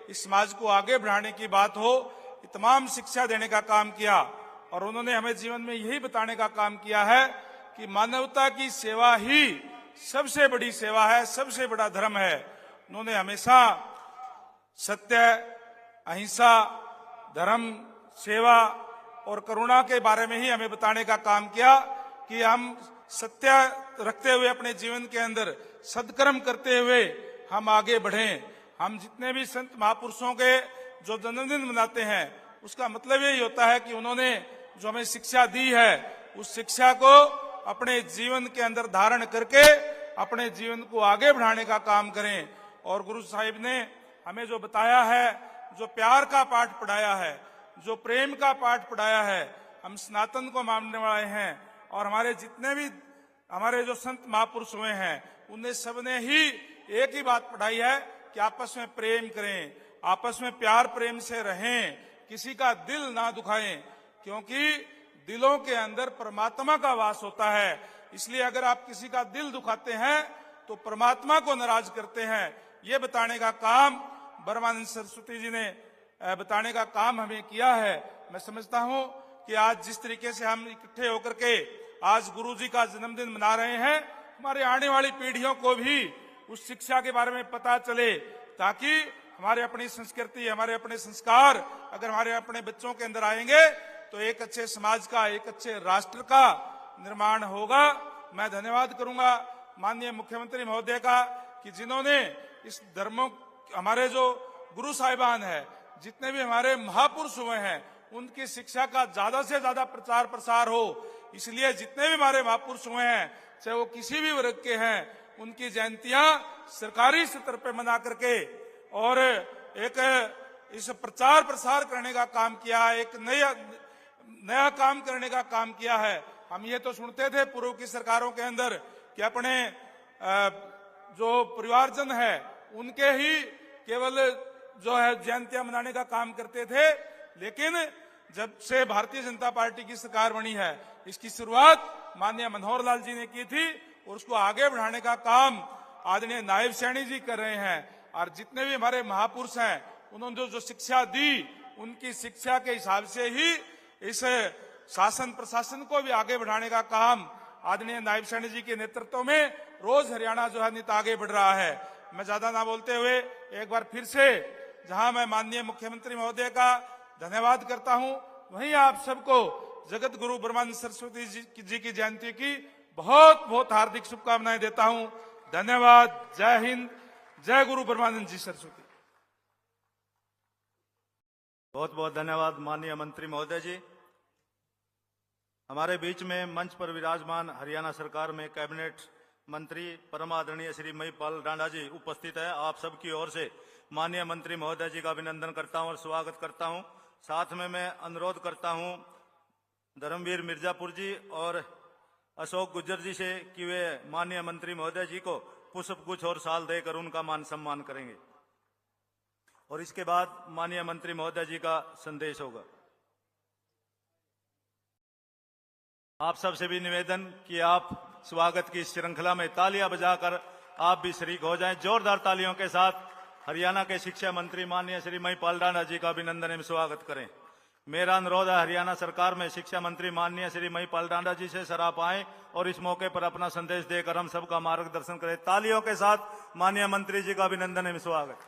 इस समाज को आगे बढ़ाने की बात हो, ये तमाम शिक्षा देने का काम किया। और उन्होंने हमें जीवन में यही बताने का काम किया है कि मानवता की सेवा ही सबसे बड़ी सेवा है, सबसे बड़ा धर्म है। उन्होंने हमेशा सत्य, अहिंसा, धर्म, सेवा और करुणा के बारे में ही हमें बताने का काम किया कि हम सत्य रखते हुए अपने जीवन के अंदर सत्कर्म करते हुए हम आगे बढ़ें। हम जितने भी संत महापुरुषों के जो जन्मदिन मनाते हैं, उसका मतलब यही होता है कि उन्होंने जो हमें शिक्षा दी है, उस शिक्षा को अपने जीवन के अंदर धारण करके अपने जीवन को आगे बढ़ाने का काम करें। और गुरु साहिब ने हमें जो बताया है, जो प्यार का पाठ पढ़ाया है, जो प्रेम का पाठ पढ़ाया है, हम सनातन को मानने वाले हैं और हमारे जितने भी हमारे जो संत महापुरुष हुए हैं, उन्हें सबने ही एक ही बात पढ़ाई है कि आपस में प्रेम करें, आपस में प्यार प्रेम से रहें, किसी का दिल ना दुखाएं, क्योंकि दिलों के अंदर परमात्मा का वास होता है। इसलिए अगर आप किसी का दिल दुखाते हैं तो परमात्मा को नाराज करते हैं। ये बताने का काम ब्रह्मानंद सरस्वती जी ने बताने का काम हमें किया है। मैं समझता हूं कि आज जिस तरीके से हम इकट्ठे होकर के आज गुरु जी का जन्मदिन मना रहे हैं, हमारे आने वाली पीढ़ियों को भी उस शिक्षा के बारे में पता चले, ताकि हमारे अपनी संस्कृति, हमारे अपने संस्कार अगर हमारे अपने बच्चों के अंदर आएंगे तो एक अच्छे समाज का, एक अच्छे राष्ट्र का निर्माण होगा। मैं धन्यवाद करूंगा माननीय मुख्यमंत्री महोदय का कि जिन्होंने इस धर्मों, हमारे जो गुरु साहिबान है, जितने भी हमारे महापुरुष हुए हैं, उनकी शिक्षा का ज्यादा से ज्यादा प्रचार प्रसार हो। इसलिए जितने भी हमारे महापुरुष हुए हैं, चाहे वो किसी भी वर्ग के हैं, उनकी जयंतियां सरकारी स्तर पे मना करके और एक इस प्रचार प्रसार करने का काम किया है, एक नया काम करने का काम किया है। हम ये तो सुनते थे पूर्व की सरकारों के अंदर कि अपने जो परिवारजन है उनके ही केवल जो है जयंतियां मनाने का काम करते थे, लेकिन जब से भारतीय जनता पार्टी की सरकार बनी है, इसकी शुरुआत माननीय मनोहर लाल जी ने की थी और उसको आगे बढ़ाने का काम आदरणीय नायब सैनी जी कर रहे हैं। और जितने भी हमारे महापुरुष हैं, उन्होंने जो शिक्षा दी, उनकी शिक्षा के हिसाब से ही इस शासन प्रशासन को भी आगे बढ़ाने का काम आदरणीय नायब सैनी जी के नेतृत्व में रोज हरियाणा जो है नित आगे बढ़ रहा है। मैं ज्यादा ना बोलते हुए एक बार फिर से, जहां मैं माननीय मुख्यमंत्री महोदय का धन्यवाद करता हूं, वहीं आप सबको जगत गुरु ब्रह्मानंद सरस्वती जी की जयंती की बहुत बहुत हार्दिक शुभकामनाएं देता हूं। धन्यवाद। जय हिंद, जय गुरु ब्रह्मानंद जी सरस्वती। बहुत बहुत धन्यवाद माननीय मंत्री महोदय जी। हमारे बीच में मंच पर विराजमान हरियाणा सरकार में कैबिनेट मंत्री परम आदरणीय श्री महिपाल डांडा जी उपस्थित है। आप सबकी ओर से माननीय मंत्री महोदय जी का अभिनंदन करता हूं और स्वागत करता हूं। साथ में मैं अनुरोध करता हूं धर्मवीर मिर्जापुर जी और अशोक गुज्जर जी से कि वे माननीय मंत्री महोदय जी को पुष्प गुच्छ और साल देकर उनका मान सम्मान करेंगे और इसके बाद माननीय मंत्री महोदय जी का संदेश होगा। आप सबसे भी निवेदन कि आप स्वागत की श्रृंखला में तालियां बजाकर आप भी शरीक हो जाएं। जोरदार तालियों के साथ हरियाणा के शिक्षा मंत्री माननीय श्री महिपाल डांडा जी का अभिनंदन एवं स्वागत करें। मेरा अनुरोध है हरियाणा सरकार में शिक्षा मंत्री माननीय श्री महिपाल डांडा जी से सर आप आएं और इस मौके पर अपना संदेश देकर हम सबका मार्गदर्शन करें। तालियों के साथ माननीय मंत्री जी का अभिनंदन एवं स्वागत।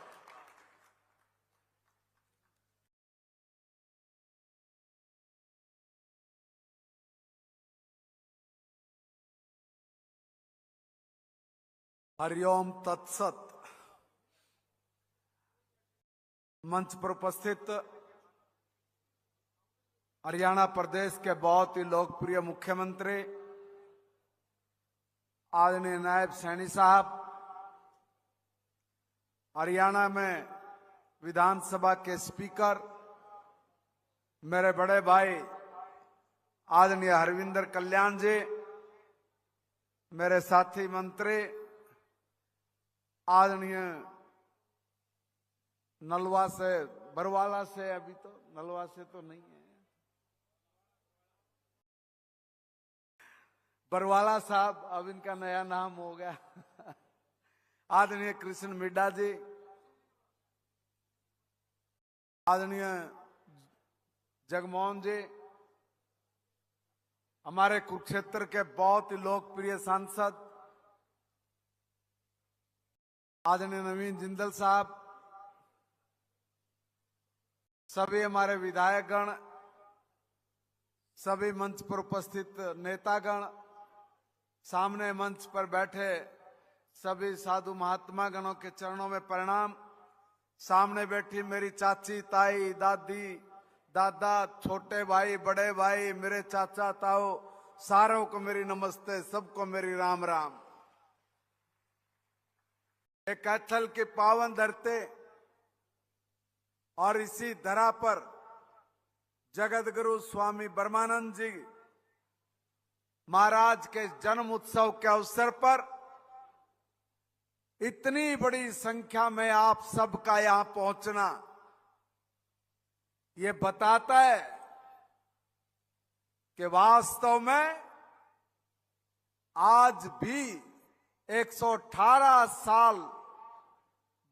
हरिओम तत्सत। मंच पर उपस्थित हरियाणा प्रदेश के बहुत ही लोकप्रिय मुख्यमंत्री आदरणीय नायब सैनी साहब, हरियाणा में विधानसभा के स्पीकर मेरे बड़े भाई आदरणीय हरविंदर कल्याण जी, मेरे साथी मंत्री आदरणीय नलवा से बरवाला से, अभी तो नलवा से तो नहीं है, बरवाला साहब, अब इनका नया नाम हो गया आदरणीय कृष्ण मिड्डा जी, आदरणीय जगमोहन जी, हमारे कुरुक्षेत्र के बहुत ही लोकप्रिय सांसद आदरणीय नवीन जिंदल साहब, सभी हमारे विधायकगण, सभी मंच पर उपस्थित नेतागण, सामने मंच पर बैठे सभी साधु महात्मा गणों के चरणों में प्रणाम। सामने बैठी मेरी चाची, ताई, दादी, दादा, छोटे भाई, बड़े भाई, मेरे चाचा ताऊ, सारों को मेरी नमस्ते, सबको मेरी राम राम। एक कैथल की पावन धरती और इसी धरा पर जगत गुरु स्वामी ब्रह्मानंद जी महाराज के जन्म उत्सव के अवसर पर इतनी बड़ी संख्या में आप सबका यहां पहुंचना ये बताता है कि वास्तव में आज भी 118 साल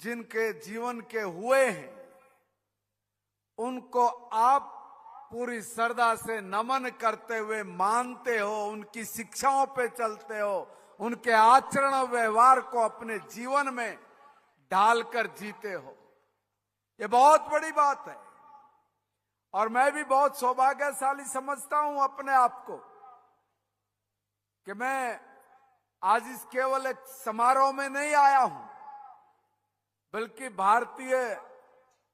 जिनके जीवन के हुए हैं, उनको आप पूरी श्रद्धा से नमन करते हुए मानते हो, उनकी शिक्षाओं पे चलते हो, उनके आचरण और व्यवहार को अपने जीवन में ढालकर जीते हो। ये बहुत बड़ी बात है और मैं भी बहुत सौभाग्यशाली समझता हूं अपने आप को कि मैं आज इस केवल एक समारोह में नहीं आया हूं, बल्कि भारतीय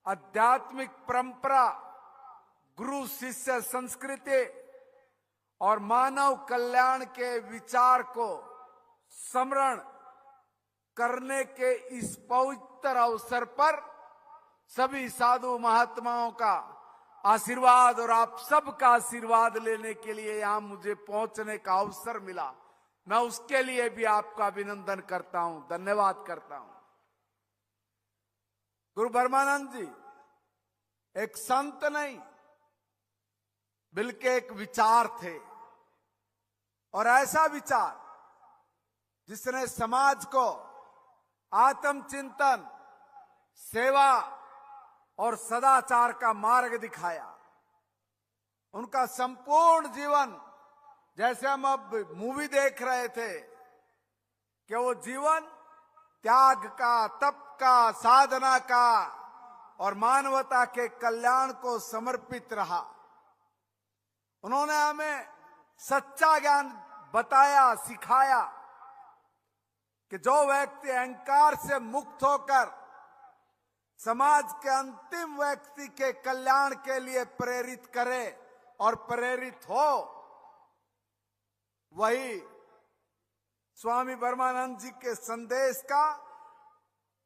आध्यात्मिक परंपरा, गुरु शिष्य संस्कृति और मानव कल्याण के विचार को स्मरण करने के इस पवित्र अवसर पर सभी साधु महात्माओं का आशीर्वाद और आप सबका आशीर्वाद लेने के लिए यहां मुझे पहुंचने का अवसर मिला, मैं उसके लिए भी आपका अभिनंदन करता हूं, धन्यवाद करता हूं। गुरु ब्रह्मानंद जी एक संत नहीं बल्कि एक विचार थे, और ऐसा विचार जिसने समाज को आत्मचिंतन, सेवा और सदाचार का मार्ग दिखाया। उनका संपूर्ण जीवन, जैसे हम अब मूवी देख रहे थे कि वो जीवन त्याग का, तप का, साधना का और मानवता के कल्याण को समर्पित रहा। उन्होंने हमें सच्चा ज्ञान बताया, सिखाया कि जो व्यक्ति अहंकार से मुक्त होकर समाज के अंतिम व्यक्ति के कल्याण के लिए प्रेरित करे और प्रेरित हो, वही स्वामी ब्रह्मानंद जी के संदेश का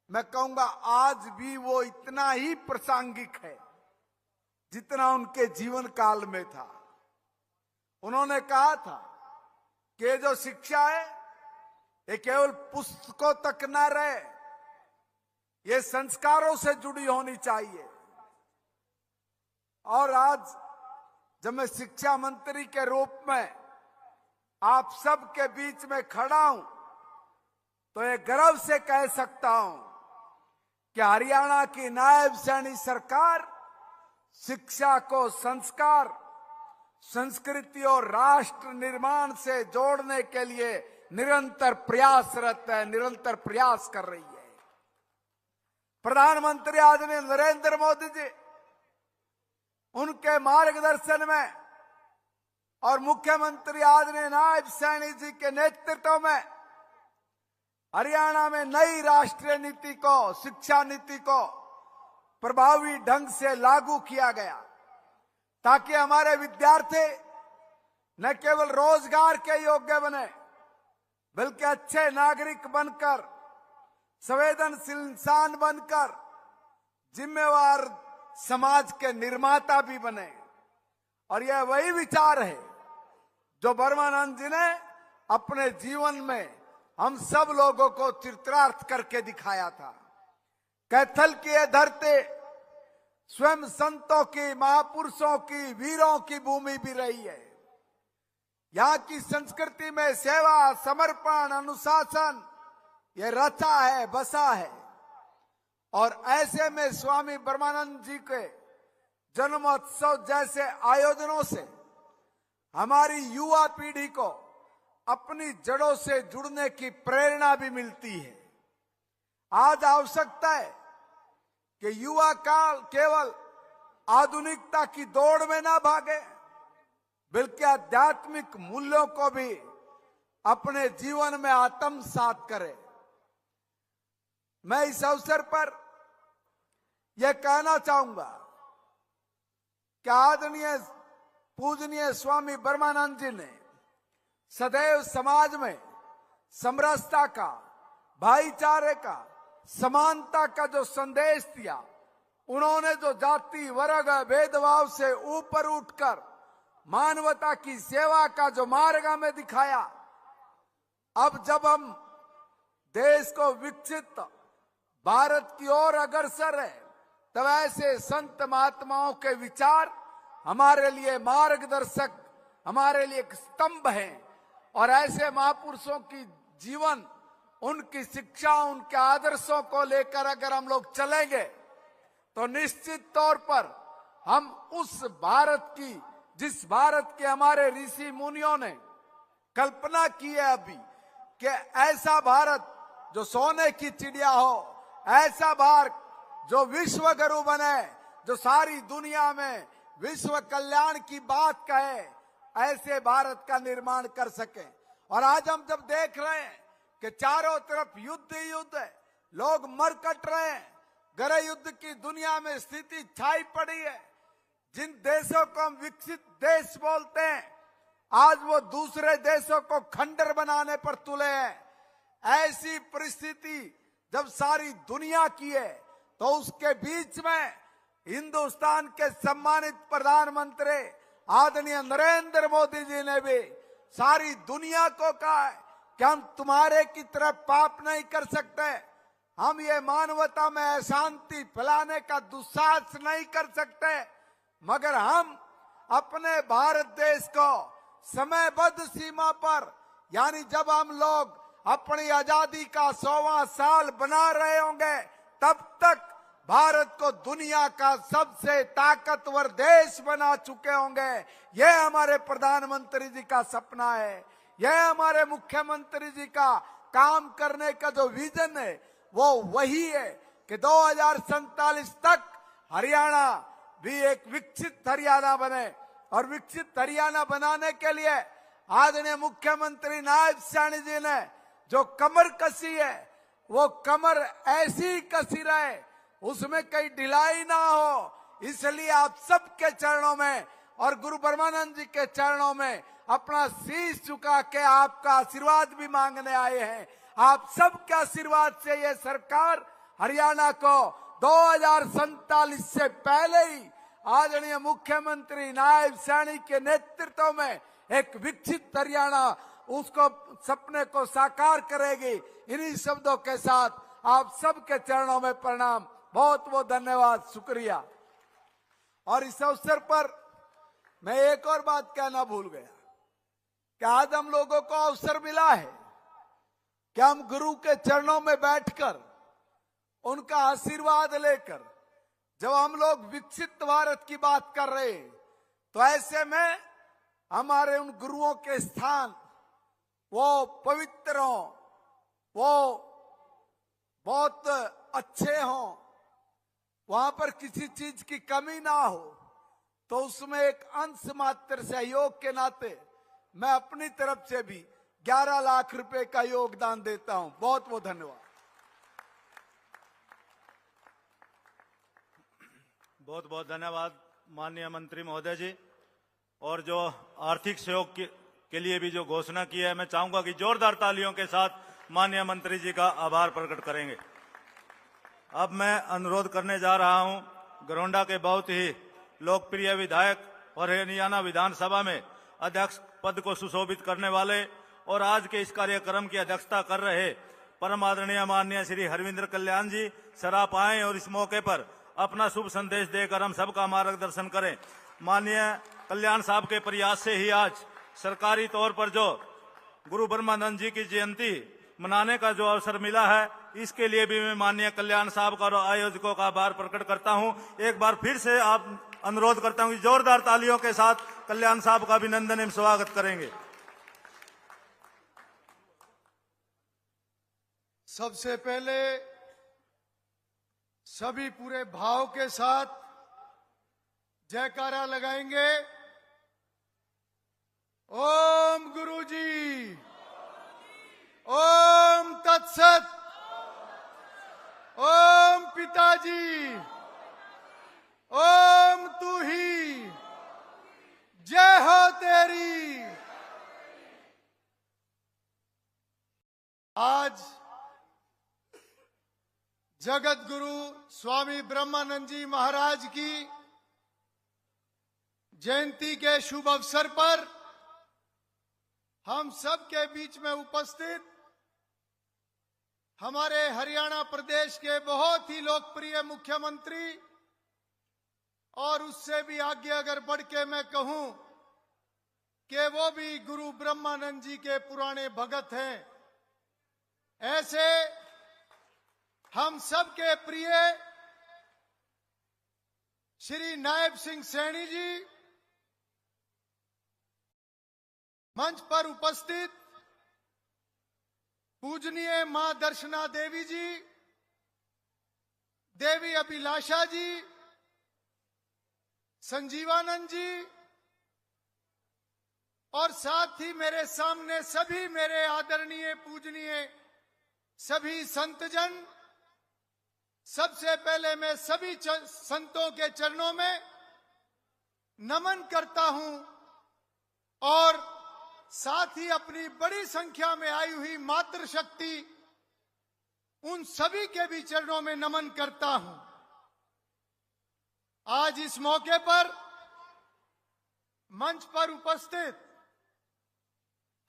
मैं कहूंगा आज भी वो इतना ही प्रासंगिक है जितना उनके जीवन काल में था। उन्होंने कहा था कि ये जो शिक्षा है ये केवल पुस्तकों तक न रहे, ये संस्कारों से जुड़ी होनी चाहिए। और आज जब मैं शिक्षा मंत्री के रूप में आप सब के बीच में खड़ा हूं तो ये गर्व से कह सकता हूं कि हरियाणा की नायब सैनी सरकार शिक्षा को संस्कार, संस्कृति और राष्ट्र निर्माण से जोड़ने के लिए निरंतर प्रयासरत है, निरंतर प्रयास कर रही है। प्रधानमंत्री आदरणीय नरेंद्र मोदी जी, उनके मार्गदर्शन में और मुख्यमंत्री आदरणीय नायब सैनी जी के नेतृत्व में हरियाणा में नई राष्ट्रीय नीति को, शिक्षा नीति को प्रभावी ढंग से लागू किया गया ताकि हमारे विद्यार्थी न केवल रोजगार के योग्य बने बल्कि अच्छे नागरिक बनकर, संवेदनशील इंसान बनकर जिम्मेवार समाज के निर्माता भी बने। और यह वही विचार है जो ब्रह्मानंद जी ने अपने जीवन में हम सब लोगों को चित्रार्थ करके दिखाया था। कैथल की यह धरती स्वयं संतों की, महापुरुषों की, वीरों की भूमि भी रही है। यहाँ की संस्कृति में सेवा, समर्पण, अनुशासन ये रचा है, बसा है। और ऐसे में स्वामी ब्रह्मानंद जी के जन्मोत्सव जैसे आयोजनों से हमारी युवा पीढ़ी को अपनी जड़ों से जुड़ने की प्रेरणा भी मिलती है। आज आवश्यकता है कि युवा काल केवल आधुनिकता की दौड़ में ना भागे बल्कि आध्यात्मिक मूल्यों को भी अपने जीवन में आत्मसात करे। मैं इस अवसर पर यह कहना चाहूंगा कि आदरणीय पूजनीय स्वामी ब्रह्मानंद जी ने सदैव समाज में समरसता का, भाईचारे का, समानता का जो संदेश दिया, उन्होंने जो जाति वर्ग भेदभाव से ऊपर उठकर मानवता की सेवा का जो मार्ग हमें दिखाया, अब जब हम देश को विकसित भारत की ओर अग्रसर है तब ऐसे संत महात्माओं के विचार हमारे लिए मार्गदर्शक, हमारे लिए एक स्तंभ हैं। और ऐसे महापुरुषों की जीवन, उनकी शिक्षा, उनके आदर्शों को लेकर अगर हम लोग चलेंगे तो निश्चित तौर पर हम उस भारत की, जिस भारत के हमारे ऋषि मुनियों ने कल्पना की है अभी कि ऐसा भारत जो सोने की चिड़िया हो, ऐसा भारत जो विश्व गुरु बने, जो सारी दुनिया में विश्व कल्याण की बात कहे, ऐसे भारत का निर्माण कर सके। और आज हम जब देख रहे हैं कि चारों तरफ युद्ध ही युद्ध है, लोग मर कट रहे हैं, गृह युद्ध की दुनिया में स्थिति छाई पड़ी है, जिन देशों को हम विकसित देश बोलते हैं, आज वो दूसरे देशों को खंडर बनाने पर तुले हैं। ऐसी परिस्थिति जब सारी दुनिया की है, तो उसके बीच में हिंदुस्तान के सम्मानित प्रधानमंत्री आदरणीय नरेंद्र मोदी जी ने भी सारी दुनिया को कहा है कि हम तुम्हारे की तरह पाप नहीं कर सकते, हम ये मानवता में अशांति फैलाने का दुस्साहस नहीं कर सकते, मगर हम अपने भारत देश को समयबद्ध सीमा पर, यानी जब हम लोग अपनी आजादी का 100वां साल बना रहे होंगे, तब तक भारत को दुनिया का सबसे ताकतवर देश बना चुके होंगे। यह हमारे प्रधानमंत्री जी का सपना है, यह हमारे मुख्यमंत्री जी का काम करने का जो विजन है वो वही है कि 2047 तक हरियाणा भी एक विकसित हरियाणा बने। और विकसित हरियाणा बनाने के लिए आदरणीय मुख्यमंत्री नायब सैनी जी ने जो कमर कसी है, वो कमर ऐसी कसी रहे, उसमें कहीं ढिलाई ना हो। इसलिए आप सबके चरणों में और गुरु ब्रह्मानंद जी के चरणों में अपना शीश झुका के आपका आशीर्वाद भी मांगने आए हैं। आप सबके आशीर्वाद से ये सरकार हरियाणा को 2047 से पहले ही आदरणीय मुख्यमंत्री नायब सैनी के नेतृत्व में एक विकसित हरियाणा, उसको सपने को साकार करेगी। इन्हीं शब्दों के साथ आप सबके चरणों में प्रणाम, बहुत बहुत धन्यवाद, शुक्रिया। और इस अवसर पर मैं एक और बात कहना भूल गया कि आज हम लोगों को अवसर मिला है कि हम गुरु के चरणों में बैठकर उनका आशीर्वाद लेकर जब हम लोग विकसित भारत की बात कर रहे हैं, तो ऐसे में हमारे उन गुरुओं के स्थान वो पवित्र हों, वो बहुत अच्छे हों, वहां पर किसी चीज की कमी ना हो, तो उसमें एक अंश मात्र सहयोग के नाते मैं अपनी तरफ से भी 11 लाख रुपए का योगदान देता हूं। बहुत बहुत धन्यवाद। बहुत बहुत धन्यवाद माननीय मंत्री महोदय जी। और जो आर्थिक सहयोग के लिए भी जो घोषणा की है, मैं चाहूंगा कि जोरदार तालियों के साथ माननीय मंत्री जी का आभार प्रकट करेंगे। अब मैं अनुरोध करने जा रहा हूं गरोंडा के बहुत ही लोकप्रिय विधायक और हरियाणा विधानसभा में अध्यक्ष पद को सुशोभित करने वाले और आज के इस कार्यक्रम की अध्यक्षता कर रहे परम आदरणीय माननीय श्री हरविंद्र कल्याण जी सराप आए और इस मौके पर अपना शुभ संदेश देकर हम सबका मार्गदर्शन करें। माननीय कल्याण साहब के प्रयास से ही आज सरकारी तौर पर जो गुरु ब्रह्मानंद जी की जयंती मनाने का जो अवसर मिला है, इसके लिए भी मैं माननीय कल्याण साहब का और आयोजकों का आभार प्रकट करता हूं। एक बार फिर से आप अनुरोध करता हूं कि जोरदार तालियों के साथ कल्याण साहब का अभिनंदन एवं स्वागत करेंगे। सबसे पहले सभी पूरे भाव के साथ जयकारा लगाएंगे। ओम गुरुजी, ओम तत्सत, ओम पिताजी, ओम तू ही, जय हो तेरी। आज जगत गुरु स्वामी ब्रह्मानंद जी महाराज की जयंती के शुभ अवसर पर हम सब के बीच में उपस्थित हमारे हरियाणा प्रदेश के बहुत ही लोकप्रिय मुख्यमंत्री और उससे भी आगे अगर बढ़ के मैं कहूं कि वो भी गुरु ब्रह्मानंद जी के पुराने भगत हैं, ऐसे हम सबके प्रिय श्री नायब सिंह सैनी जी, मंच पर उपस्थित पूजनीय मां दर्शना देवी जी, देवी अभिलाषा जी, संजीवानंद जी और साथ ही मेरे सामने सभी मेरे आदरणीय पूजनीय सभी संतजन। सबसे पहले मैं सभी संतों के चरणों में नमन करता हूं और साथ ही अपनी बड़ी संख्या में आई हुई मातृशक्ति उन सभी के भी चरणों में नमन करता हूं। आज इस मौके पर मंच पर उपस्थित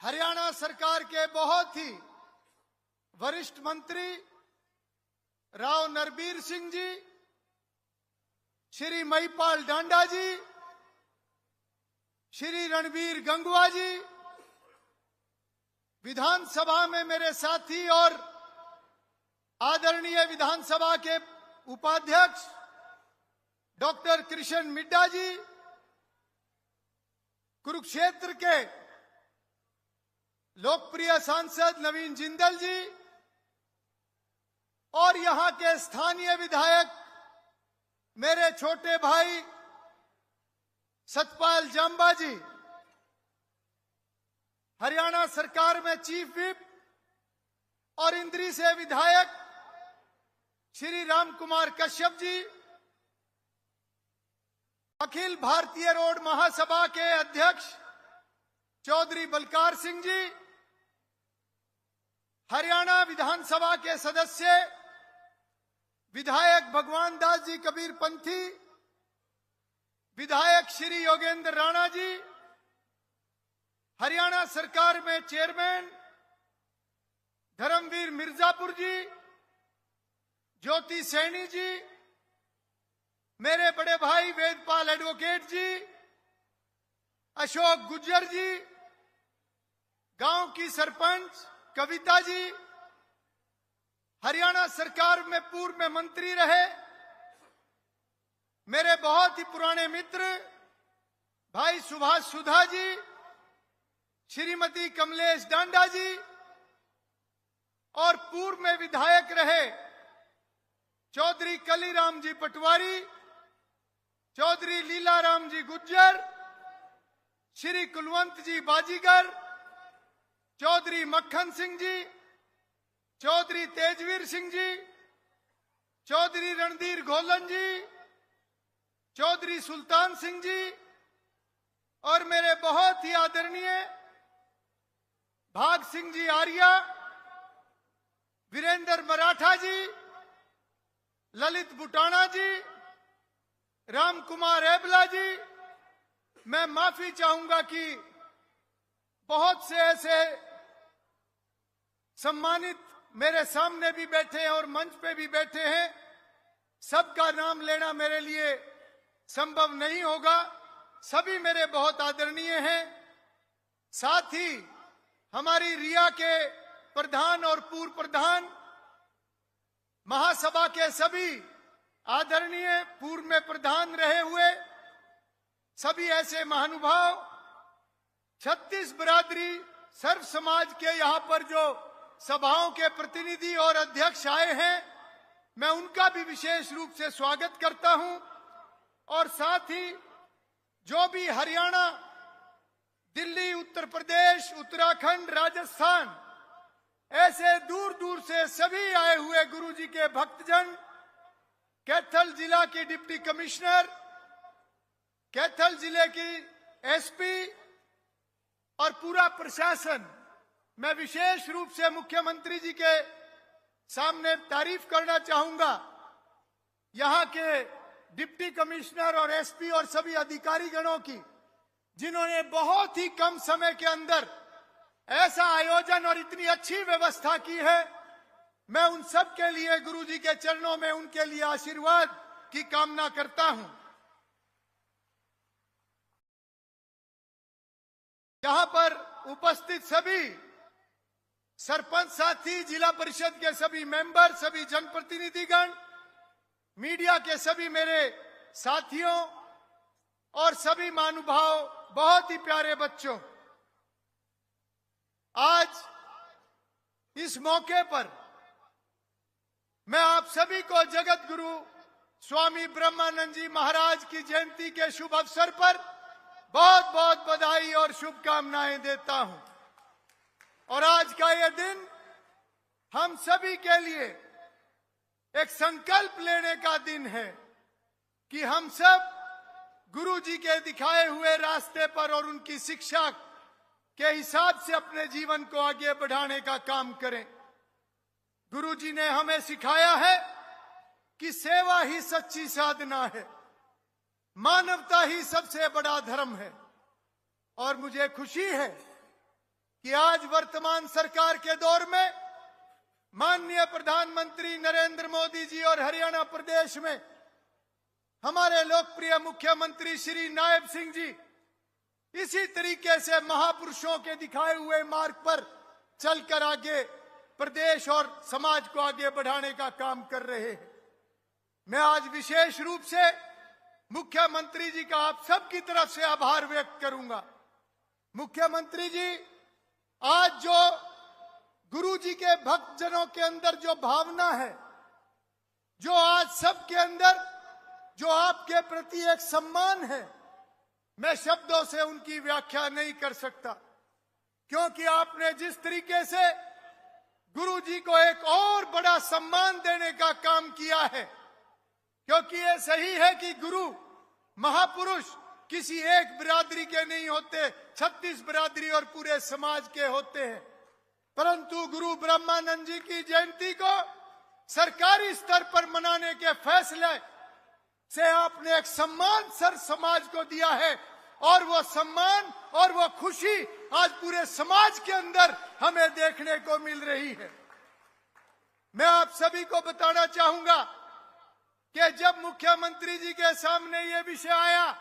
हरियाणा सरकार के बहुत ही वरिष्ठ मंत्री राव नरबीर सिंह जी, श्री महिपाल डांडा जी, श्री रणबीर गंगवा जी, विधानसभा में मेरे साथी और आदरणीय विधानसभा के उपाध्यक्ष डॉक्टर कृष्ण मिड्डा जी, कुरुक्षेत्र के लोकप्रिय सांसद नवीन जिंदल जी और यहां के स्थानीय विधायक मेरे छोटे भाई सतपाल जांबा जी, हरियाणा सरकार में चीफ विप और इंद्री से विधायक श्री राम कुमार कश्यप जी, अखिल भारतीय रोड महासभा के अध्यक्ष चौधरी बलकार सिंह जी, हरियाणा विधानसभा के सदस्य विधायक भगवान दास जी कबीर पंथी, विधायक श्री योगेंद्र राणा जी, हरियाणा सरकार में चेयरमैन धर्मवीर मिर्जापुर जी, ज्योति सैनी जी, मेरे बड़े भाई वेदपाल एडवोकेट जी, अशोक गुज्जर जी, गांव की सरपंच कविता जी, हरियाणा सरकार में पूर्व में मंत्री रहे मेरे बहुत ही पुराने मित्र भाई सुभाष सुधा जी, श्रीमती कमलेश डांडा जी और पूर्व में विधायक रहे चौधरी कलीराम जी पटवारी, चौधरी लीलाराम जी गुज्जर, श्री कुलवंत जी बाजीगर, चौधरी मक्खन सिंह जी, चौधरी तेजवीर सिंह जी, चौधरी रणधीर गोलन जी, चौधरी सुल्तान सिंह जी और मेरे बहुत ही आदरणीय भाग सिंह जी आर्या, वीरेंद्र मराठा जी, ललित बुटाना जी, राम कुमार एबला जी। मैं माफी चाहूंगा कि बहुत से ऐसे सम्मानित मेरे सामने भी बैठे हैं और मंच पे भी बैठे हैं, सबका नाम लेना मेरे लिए संभव नहीं होगा। सभी मेरे बहुत आदरणीय हैं। साथ ही हमारी रिया के प्रधान और पूर्व प्रधान, महासभा के सभी आदरणीय पूर्व में प्रधान रहे हुए सभी ऐसे महानुभाव, 36 बिरादरी सर्व समाज के यहाँ पर जो सभाओं के प्रतिनिधि और अध्यक्ष आए हैं, मैं उनका भी विशेष रूप से स्वागत करता हूं। और साथ ही जो भी हरियाणा, दिल्ली, उत्तर प्रदेश, उत्तराखंड, राजस्थान, ऐसे दूर दूर से सभी आए हुए गुरुजी के भक्तजन, कैथल जिला की डिप्टी कमिश्नर, कैथल जिले की एसपी और पूरा प्रशासन, मैं विशेष रूप से मुख्यमंत्री जी के सामने तारीफ करना चाहूंगा। यहां के डिप्टी कमिश्नर और एसपी और सभी अधिकारी गणों की, जिन्होंने बहुत ही कम समय के अंदर ऐसा आयोजन और इतनी अच्छी व्यवस्था की है। मैं उन सब के लिए गुरुजी के चरणों में उनके लिए आशीर्वाद की कामना करता हूं। यहां पर उपस्थित सभी सरपंच साथी, जिला परिषद के सभी मेंबर, सभी जनप्रतिनिधिगण, मीडिया के सभी मेरे साथियों और सभी महानुभाव, बहुत ही प्यारे बच्चों, आज इस मौके पर मैं आप सभी को जगत गुरु स्वामी ब्रह्मानंद जी महाराज की जयंती के शुभ अवसर पर बहुत बहुत बधाई और शुभकामनाएं देता हूं। और आज का यह दिन हम सभी के लिए एक संकल्प लेने का दिन है कि हम सब गुरु जी के दिखाए हुए रास्ते पर और उनकी शिक्षा के हिसाब से अपने जीवन को आगे बढ़ाने का काम करें। गुरु जी ने हमें सिखाया है कि सेवा ही सच्ची साधना है, मानवता ही सबसे बड़ा धर्म है। और मुझे खुशी है कि आज वर्तमान सरकार के दौर में माननीय प्रधानमंत्री नरेंद्र मोदी जी और हरियाणा प्रदेश में हमारे लोकप्रिय मुख्यमंत्री श्री नायब सिंह जी इसी तरीके से महापुरुषों के दिखाए हुए मार्ग पर चलकर आगे प्रदेश और समाज को आगे बढ़ाने का काम कर रहे हैं। मैं आज विशेष रूप से मुख्यमंत्री जी का आप सबकी तरफ से आभार व्यक्त करूंगा। मुख्यमंत्री जी, आज जो गुरु जी के भक्तजनों के अंदर जो भावना है, जो आज सबके अंदर जो आपके प्रति एक सम्मान है, मैं शब्दों से उनकी व्याख्या नहीं कर सकता, क्योंकि आपने जिस तरीके से गुरु जी को एक और बड़ा सम्मान देने का काम किया है, क्योंकि ये सही है कि गुरु महापुरुष किसी एक बिरादरी के नहीं होते, 36 बिरादरी और पूरे समाज के होते हैं। परंतु गुरु ब्रह्मानंद जी की जयंती को सरकारी स्तर पर मनाने के फैसले से आपने एक सम्मान सर समाज को दिया है, और वो सम्मान और वो खुशी आज पूरे समाज के अंदर हमें देखने को मिल रही है। मैं आप सभी को बताना चाहूंगा कि जब मुख्यमंत्री जी के सामने ये विषय आया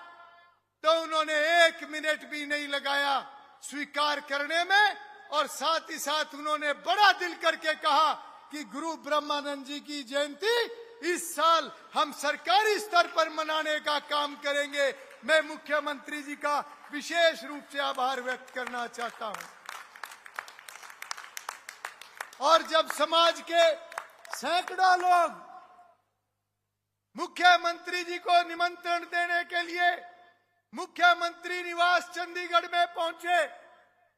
तो उन्होंने 1 मिनट भी नहीं लगाया स्वीकार करने में, और साथ ही साथ उन्होंने बड़ा दिल करके कहा कि गुरु ब्रह्मानंद जी की जयंती इस साल हम सरकारी स्तर पर मनाने का काम करेंगे। मैं मुख्यमंत्री जी का विशेष रूप से आभार व्यक्त करना चाहता हूं। और जब समाज के सैकड़ों लोग मुख्यमंत्री जी को निमंत्रण देने के लिए मुख्यमंत्री निवास चंडीगढ़ में पहुंचे,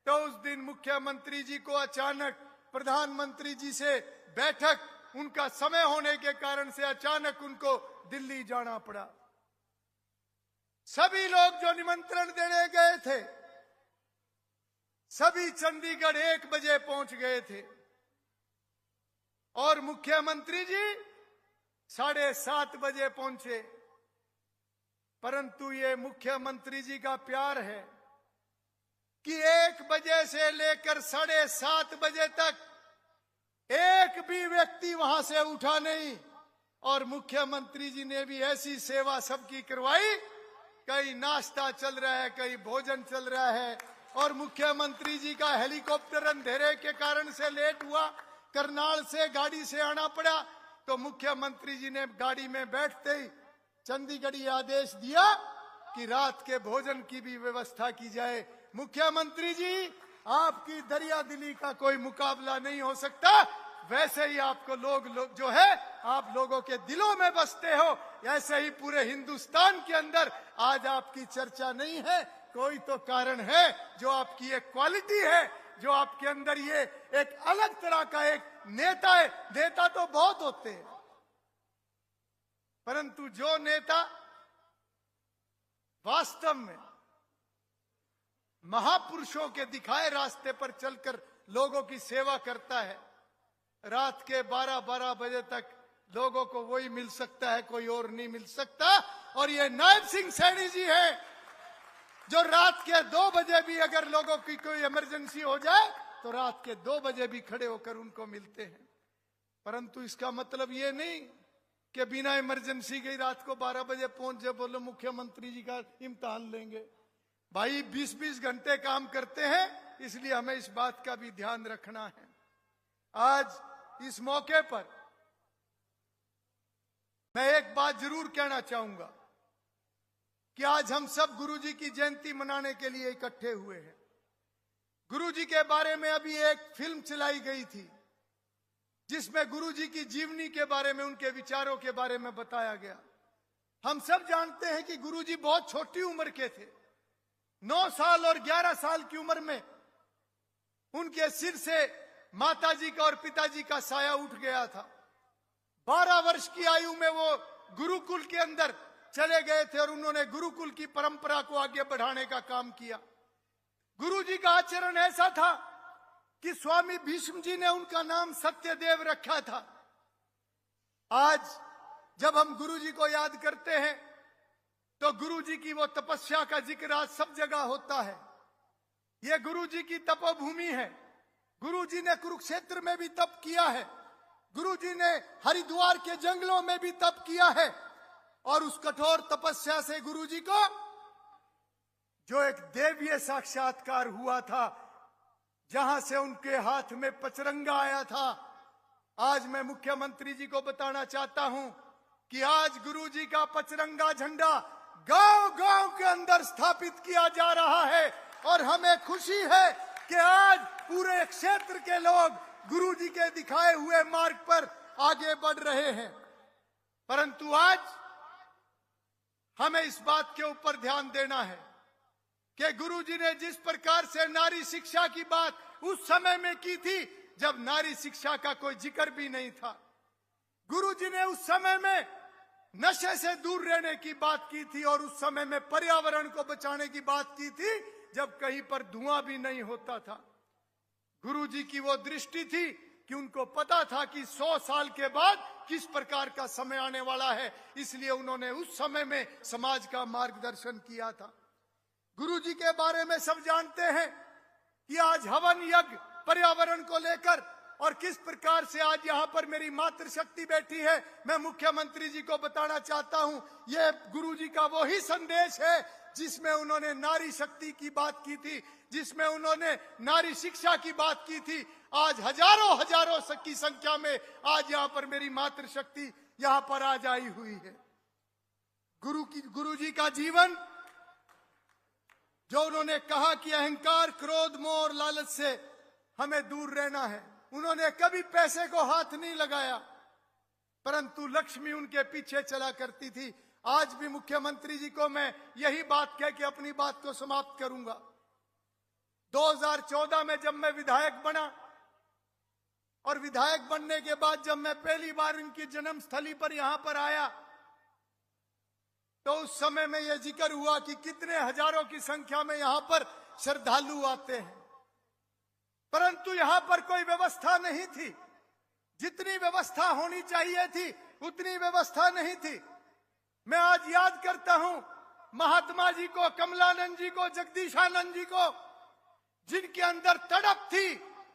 तो उस दिन मुख्यमंत्री जी को अचानक प्रधानमंत्री जी से बैठक, उनका समय होने के कारण से अचानक उनको दिल्ली जाना पड़ा। सभी लोग जो निमंत्रण देने गए थे, सभी चंडीगढ़ 1 बजे पहुंच गए थे, और मुख्यमंत्री जी 7:30 बजे पहुंचे। परंतु ये मुख्यमंत्री जी का प्यार है कि 1 बजे से लेकर 7:30 बजे तक एक भी व्यक्ति वहां से उठा नहीं, और मुख्यमंत्री जी ने भी ऐसी सेवा सबकी करवाई। कहीं नाश्ता चल रहा है, कहीं भोजन चल रहा है, और मुख्यमंत्री जी का हेलीकॉप्टर अंधेरे के कारण से लेट हुआ, करनाल से गाड़ी से आना पड़ा, तो मुख्यमंत्री जी ने गाड़ी में बैठते ही चंडीगढ़ ये आदेश दिया कि रात के भोजन की भी व्यवस्था की जाए। मुख्यमंत्री जी, आपकी दरिया दिली का कोई मुकाबला नहीं हो सकता। वैसे ही आपको लोग जो है आप लोगों के दिलों में बसते हो, ऐसे ही पूरे हिंदुस्तान के अंदर आज आपकी चर्चा नहीं है। कोई तो कारण है, जो आपकी एक क्वालिटी है, जो आपके अंदर ये एक अलग तरह का एक नेता है। नेता तो बहुत होते हैं, परंतु जो नेता वास्तव में महापुरुषों के दिखाए रास्ते पर चलकर लोगों की सेवा करता है, रात के 12-12 बजे तक लोगों को वही मिल सकता है, कोई और नहीं मिल सकता। और ये नायब सिंह सैनी जी हैं, जो रात के 2 बजे भी अगर लोगों की कोई इमरजेंसी हो जाए तो रात के 2 बजे भी खड़े होकर उनको मिलते हैं। परंतु इसका मतलब ये नहीं कि बिना इमरजेंसी के रात को 12 बजे पहुंच जाए, बोलो मुख्यमंत्री जी का इम्तिहान लेंगे। भाई 20-20 घंटे काम करते हैं, इसलिए हमें इस बात का भी ध्यान रखना है। आज इस मौके पर मैं एक बात जरूर कहना चाहूंगा कि आज हम सब गुरु जी की जयंती मनाने के लिए इकट्ठे हुए हैं। गुरु जी के बारे में अभी एक फिल्म चलाई गई थी, जिसमें गुरु जी की जीवनी के बारे में, उनके विचारों के बारे में बताया गया। हम सब जानते हैं कि गुरु जी बहुत छोटी उम्र के थे। 9 साल और 11 साल की उम्र में उनके सिर से माताजी का और पिताजी का साया उठ गया था। 12 वर्ष की आयु में वो गुरुकुल के अंदर चले गए थे और उन्होंने गुरुकुल की परंपरा को आगे बढ़ाने का काम किया। गुरुजी का आचरण ऐसा था कि स्वामी भीष्म जी ने उनका नाम सत्यदेव रखा था। आज जब हम गुरुजी को याद करते हैं तो गुरुजी की वो तपस्या का जिक्र आज सब जगह होता है। ये गुरुजी की तपोभूमि है। गुरुजी ने कुरुक्षेत्र में भी तप किया है, गुरुजी ने हरिद्वार के जंगलों में भी तप किया है, और उस कठोर तपस्या से गुरुजी को जो एक देवीय साक्षात्कार हुआ था, जहां से उनके हाथ में पचरंगा आया था, आज मैं मुख्यमंत्री जी को बताना चाहता हूं कि आज गुरुजी का पचरंगा झंडा गांव-गांव के अंदर स्थापित किया जा रहा है। और हमें खुशी है कि आज पूरे क्षेत्र के लोग गुरुजी के दिखाए हुए मार्ग पर आगे बढ़ रहे हैं। परंतु आज हमें इस बात के ऊपर ध्यान देना है कि गुरुजी ने जिस प्रकार से नारी शिक्षा की बात उस समय में की थी जब नारी शिक्षा का कोई जिक्र भी नहीं था। गुरुजी ने उस समय में नशे से दूर रहने की बात की थी और उस समय में पर्यावरण को बचाने की बात की थी जब कहीं पर धुआं भी नहीं होता था। गुरुजी की वो दृष्टि थी कि उनको पता था कि 100 साल के बाद किस प्रकार का समय आने वाला है, इसलिए उन्होंने उस समय में समाज का मार्गदर्शन किया था। गुरुजी के बारे में सब जानते हैं कि आज हवन यज्ञ पर्यावरण को लेकर और किस प्रकार से आज यहाँ पर मेरी मातृशक्ति बैठी है, मैं मुख्यमंत्री जी को बताना चाहता हूँ। ये गुरुजी का वो ही संदेश है जिसमें उन्होंने नारी शक्ति की बात की थी, जिसमें उन्होंने नारी शिक्षा की बात की थी। आज हजारों की संख्या में आज यहाँ पर मेरी मातृशक्ति यहाँ पर आज आई हुई है। गुरुजी का जीवन जो उन्होंने कहा कि अहंकार, क्रोध, मोह और लालच से हमें दूर रहना है, उन्होंने कभी पैसे को हाथ नहीं लगाया, परंतु लक्ष्मी उनके पीछे चला करती थी। आज भी मुख्यमंत्री जी को मैं यही बात कह के अपनी बात को समाप्त करूंगा। 2014 में जब मैं विधायक बना और विधायक बनने के बाद जब मैं पहली बार इनकी जन्मस्थली पर यहां पर आया तो उस समय में यह जिक्र हुआ कि कितने हजारों की संख्या में यहां पर श्रद्धालु आते हैं, परंतु यहां पर कोई व्यवस्था नहीं थी। जितनी व्यवस्था होनी चाहिए थी उतनी व्यवस्था नहीं थी। मैं आज याद करता हूं महात्मा जी को, कमलानंद जी को, जगदीशानंद जी को, जिनके अंदर तड़प थी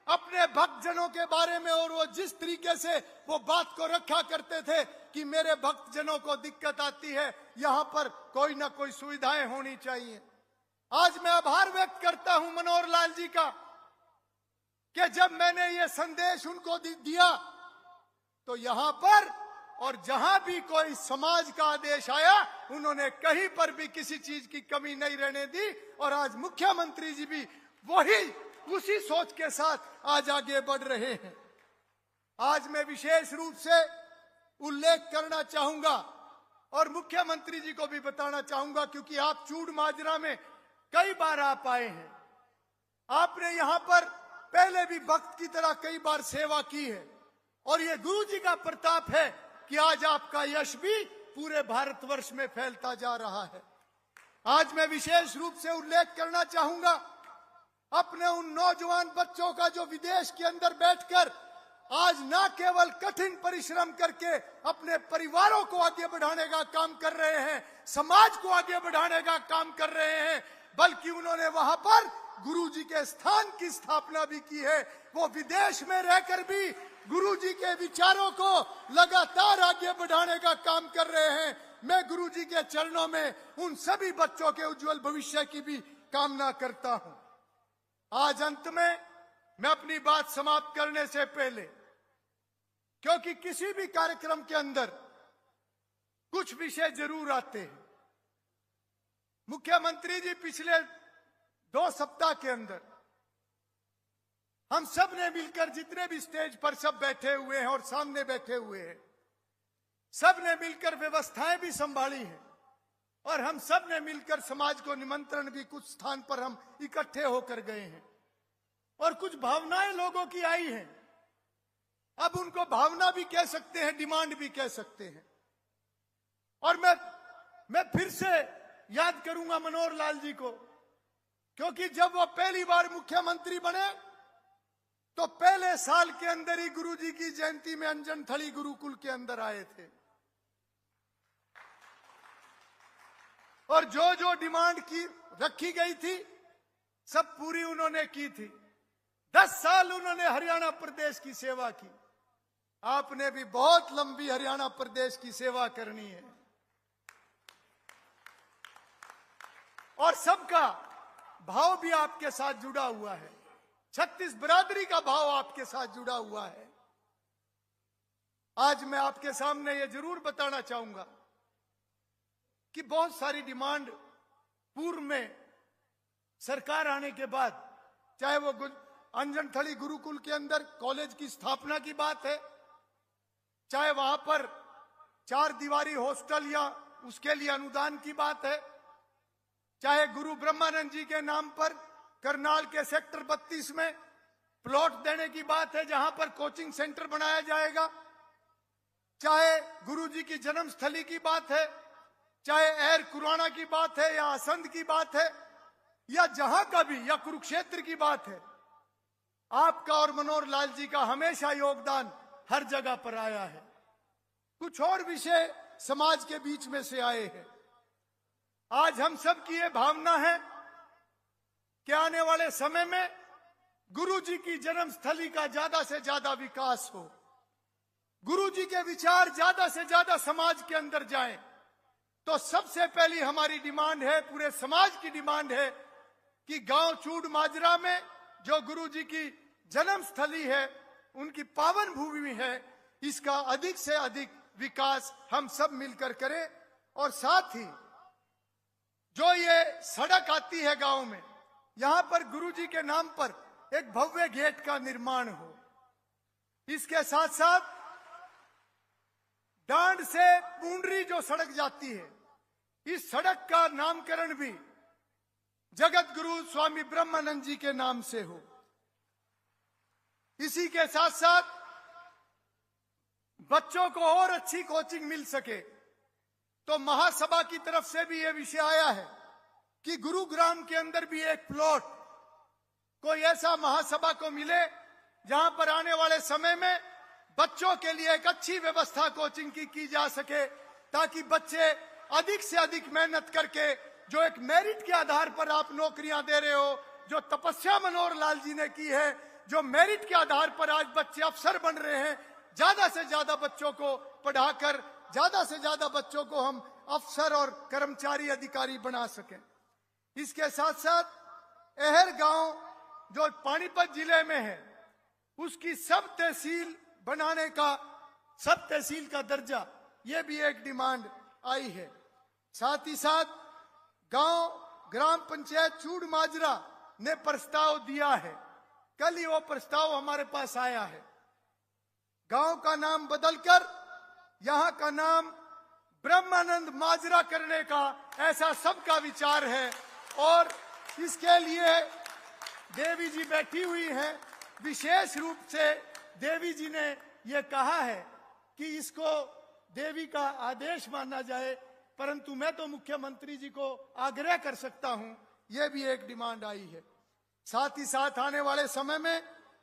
अपने भक्तजनों के बारे में, और वो जिस तरीके से वो बात को रखा करते थे कि मेरे भक्तजनों को दिक्कत आती है, यहाँ पर कोई ना कोई सुविधाएं होनी चाहिए। आज मैं आभार व्यक्त करता हूं मनोहर लाल जी का कि जब मैंने ये संदेश उनको दिया तो यहां पर और जहां भी कोई समाज का आदेश आया उन्होंने कहीं पर भी किसी चीज की कमी नहीं रहने दी। और आज मुख्यमंत्री जी भी वही उसी सोच के साथ आज आगे बढ़ रहे हैं। आज मैं विशेष रूप से उल्लेख करना चाहूंगा और मुख्यमंत्री जी को भी बताना चाहूंगा, क्योंकि आप चूड़ माजरा में कई बार आप आए हैं, आपने यहां पर पहले भी भक्त की तरह कई बार सेवा की है, और ये गुरु जी का प्रताप है कि आज आपका यश भी पूरे भारतवर्ष में फैलता जा रहा है। आज मैं विशेष रूप से उल्लेख करना चाहूंगा अपने उन नौजवान बच्चों का जो विदेश के अंदर बैठकर आज न केवल कठिन परिश्रम करके अपने परिवारों को आगे बढ़ाने का काम कर रहे हैं, समाज को आगे बढ़ाने का काम कर रहे हैं, बल्कि उन्होंने वहां पर गुरुजी के स्थान की स्थापना भी की है। वो विदेश में रहकर भी गुरुजी के विचारों को लगातार आगे बढ़ाने का काम कर रहे हैं। मैं गुरुजी के चरणों में उन सभी बच्चों के उज्जवल भविष्य की भी कामना करता हूं। आज अंत में मैं अपनी बात समाप्त करने से पहले, क्योंकि किसी भी कार्यक्रम के अंदर कुछ विषय जरूर आते हैं, मुख्यमंत्री जी पिछले 2 सप्ताह के अंदर हम सब ने मिलकर, जितने भी स्टेज पर सब बैठे हुए हैं और सामने बैठे हुए हैं, सब ने मिलकर व्यवस्थाएं भी संभाली हैं, और हम सब ने मिलकर समाज को निमंत्रण भी कुछ स्थान पर हम इकट्ठे होकर गए हैं, और कुछ भावनाएं लोगों की आई हैं। अब उनको भावना भी कह सकते हैं, डिमांड भी कह सकते हैं। और मैं मैं फिर से याद करूंगा मनोहर लाल जी को, क्योंकि जब वो पहली बार मुख्यमंत्री बने तो पहले साल के अंदर ही गुरुजी की जयंती में अंजनथली गुरुकुल के अंदर आए थे और जो जो डिमांड की रखी गई थी सब पूरी उन्होंने की थी। 10 साल उन्होंने हरियाणा प्रदेश की सेवा की। आपने भी बहुत लंबी हरियाणा प्रदेश की सेवा करनी है और सबका भाव भी आपके साथ जुड़ा हुआ है। 36 बिरादरी का भाव आपके साथ जुड़ा हुआ है। आज मैं आपके सामने ये जरूर बताना चाहूंगा कि बहुत सारी डिमांड पूर्व में सरकार आने के बाद, चाहे वो अंजनथली गुरुकुल के अंदर कॉलेज की स्थापना की बात है, चाहे वहां पर 4 दीवारी हॉस्टल या उसके लिए अनुदान की बात है, चाहे गुरु ब्रह्मानंद जी के नाम पर करनाल के सेक्टर 32 में प्लॉट देने की बात है जहां पर कोचिंग सेंटर बनाया जाएगा, चाहे गुरु जी की जन्मस्थली की बात है, चाहे एर कुराना की बात है या असंध की बात है या जहां का भी, या कुरुक्षेत्र की बात है, आपका और मनोहर लाल जी का हमेशा योगदान हर जगह पर आया है। कुछ और विषय समाज के बीच में से आए हैं। आज हम सब की ये भावना है कि आने वाले समय में गुरु जी की जन्मस्थली का ज्यादा से ज्यादा विकास हो, गुरु जी के विचार ज्यादा से ज्यादा समाज के अंदर जाएं। तो सबसे पहली हमारी डिमांड है, पूरे समाज की डिमांड है कि गांव चूड़ माजरा में जो गुरु जी की जन्मस्थली है, उनकी पावन भूमि है, इसका अधिक से अधिक विकास हम सब मिलकर करें। और साथ ही जो ये सड़क आती है गांव में, यहां पर गुरु जी के नाम पर एक भव्य गेट का निर्माण हो। इसके साथ साथ डांड से पूंडरी जो सड़क जाती है, इस सड़क का नामकरण भी जगत गुरु स्वामी ब्रह्मानंद जी के नाम से हो। इसी के साथ साथ बच्चों को और अच्छी कोचिंग मिल सके, तो महासभा की तरफ से भी यह विषय आया है कि गुरुग्राम के अंदर भी एक प्लॉट कोई ऐसा महासभा को मिले जहां पर आने वाले समय में बच्चों के लिए एक अच्छी व्यवस्था कोचिंग की जा सके, ताकि बच्चे अधिक से अधिक मेहनत करके, जो एक मेरिट के आधार पर आप नौकरियां दे रहे हो, जो तपस्या मनोहर लाल जी ने की है, जो मेरिट के आधार पर आज बच्चे अफसर बन रहे हैं, ज्यादा से ज्यादा बच्चों को पढ़ाकर ज्यादा से ज्यादा बच्चों को हम अफसर और कर्मचारी अधिकारी बना सकें। इसके साथ साथ अहर गांव जो पानीपत जिले में है, उसकी सब तहसील बनाने का, सब तहसील का दर्जा, यह भी एक डिमांड आई है। साथ ही साथ गांव ग्राम पंचायत चूड़ माजरा ने प्रस्ताव दिया है, कल ही वो प्रस्ताव हमारे पास आया है। गांव का नाम बदलकर यहां का नाम ब्रह्मानंद माजरा करने का ऐसा सबका विचार है और इसके लिए देवी जी बैठी हुई हैं। विशेष रूप से देवी जी ने यह कहा है कि इसको देवी का आदेश माना जाए, परंतु मैं तो मुख्यमंत्री जी को आग्रह कर सकता हूं, यह भी एक डिमांड आई है। साथ ही साथ आने वाले समय में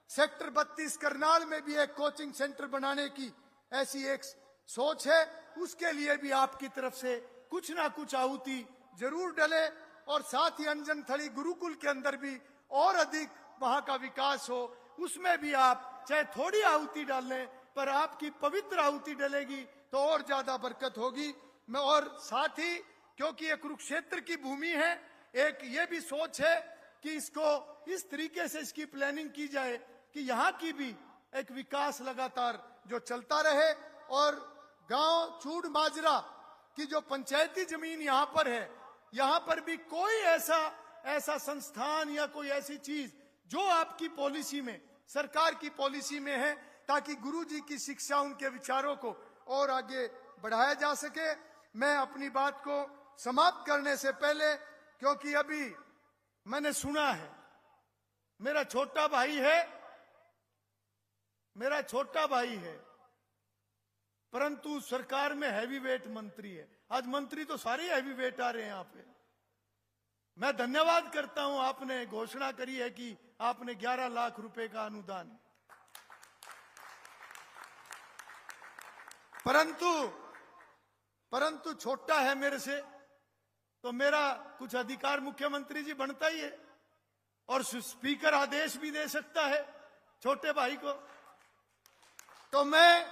सेक्टर 32 करनाल में भी एक कोचिंग सेंटर बनाने की ऐसी एक सोच है। उसके लिए भी आपकी तरफ से कुछ ना कुछ आहुति जरूर डले और साथ ही अंजनथली गुरुकुल के अंदर भी और अधिक वहां का विकास हो, उसमें भी आप चाहे थोड़ी आहुति डाल लें, पर आपकी पवित्र आहुति डलेगी तो और ज्यादा बरकत होगी। मैं और साथ ही, क्योंकि ये कुरुक्षेत्र की भूमि है, एक ये भी सोच है कि इसको इस तरीके से इसकी प्लानिंग की जाए कि यहाँ की भी एक विकास लगातार जो चलता रहे और गांव चूड़ माजरा की जो पंचायती जमीन यहाँ पर है, यहाँ पर भी कोई ऐसा संस्थान या कोई ऐसी चीज जो आपकी पॉलिसी में, सरकार की पॉलिसी में है, ताकि गुरु जी की शिक्षा, उनके विचारों को और आगे बढ़ाया जा सके। मैं अपनी बात को समाप्त करने से पहले, क्योंकि अभी मैंने सुना है, मेरा छोटा भाई है, परंतु सरकार में हैवी वेट मंत्री है। आज मंत्री तो सारे हैवी वेट आ रहे हैं यहाँ पे। मैं धन्यवाद करता हूं, आपने घोषणा करी है कि आपने 11 लाख रुपए का अनुदान, परंतु छोटा है मेरे से, तो मेरा कुछ अधिकार मुख्यमंत्री जी बनता ही है और स्पीकर आदेश भी दे सकता है छोटे भाई को। तो मैं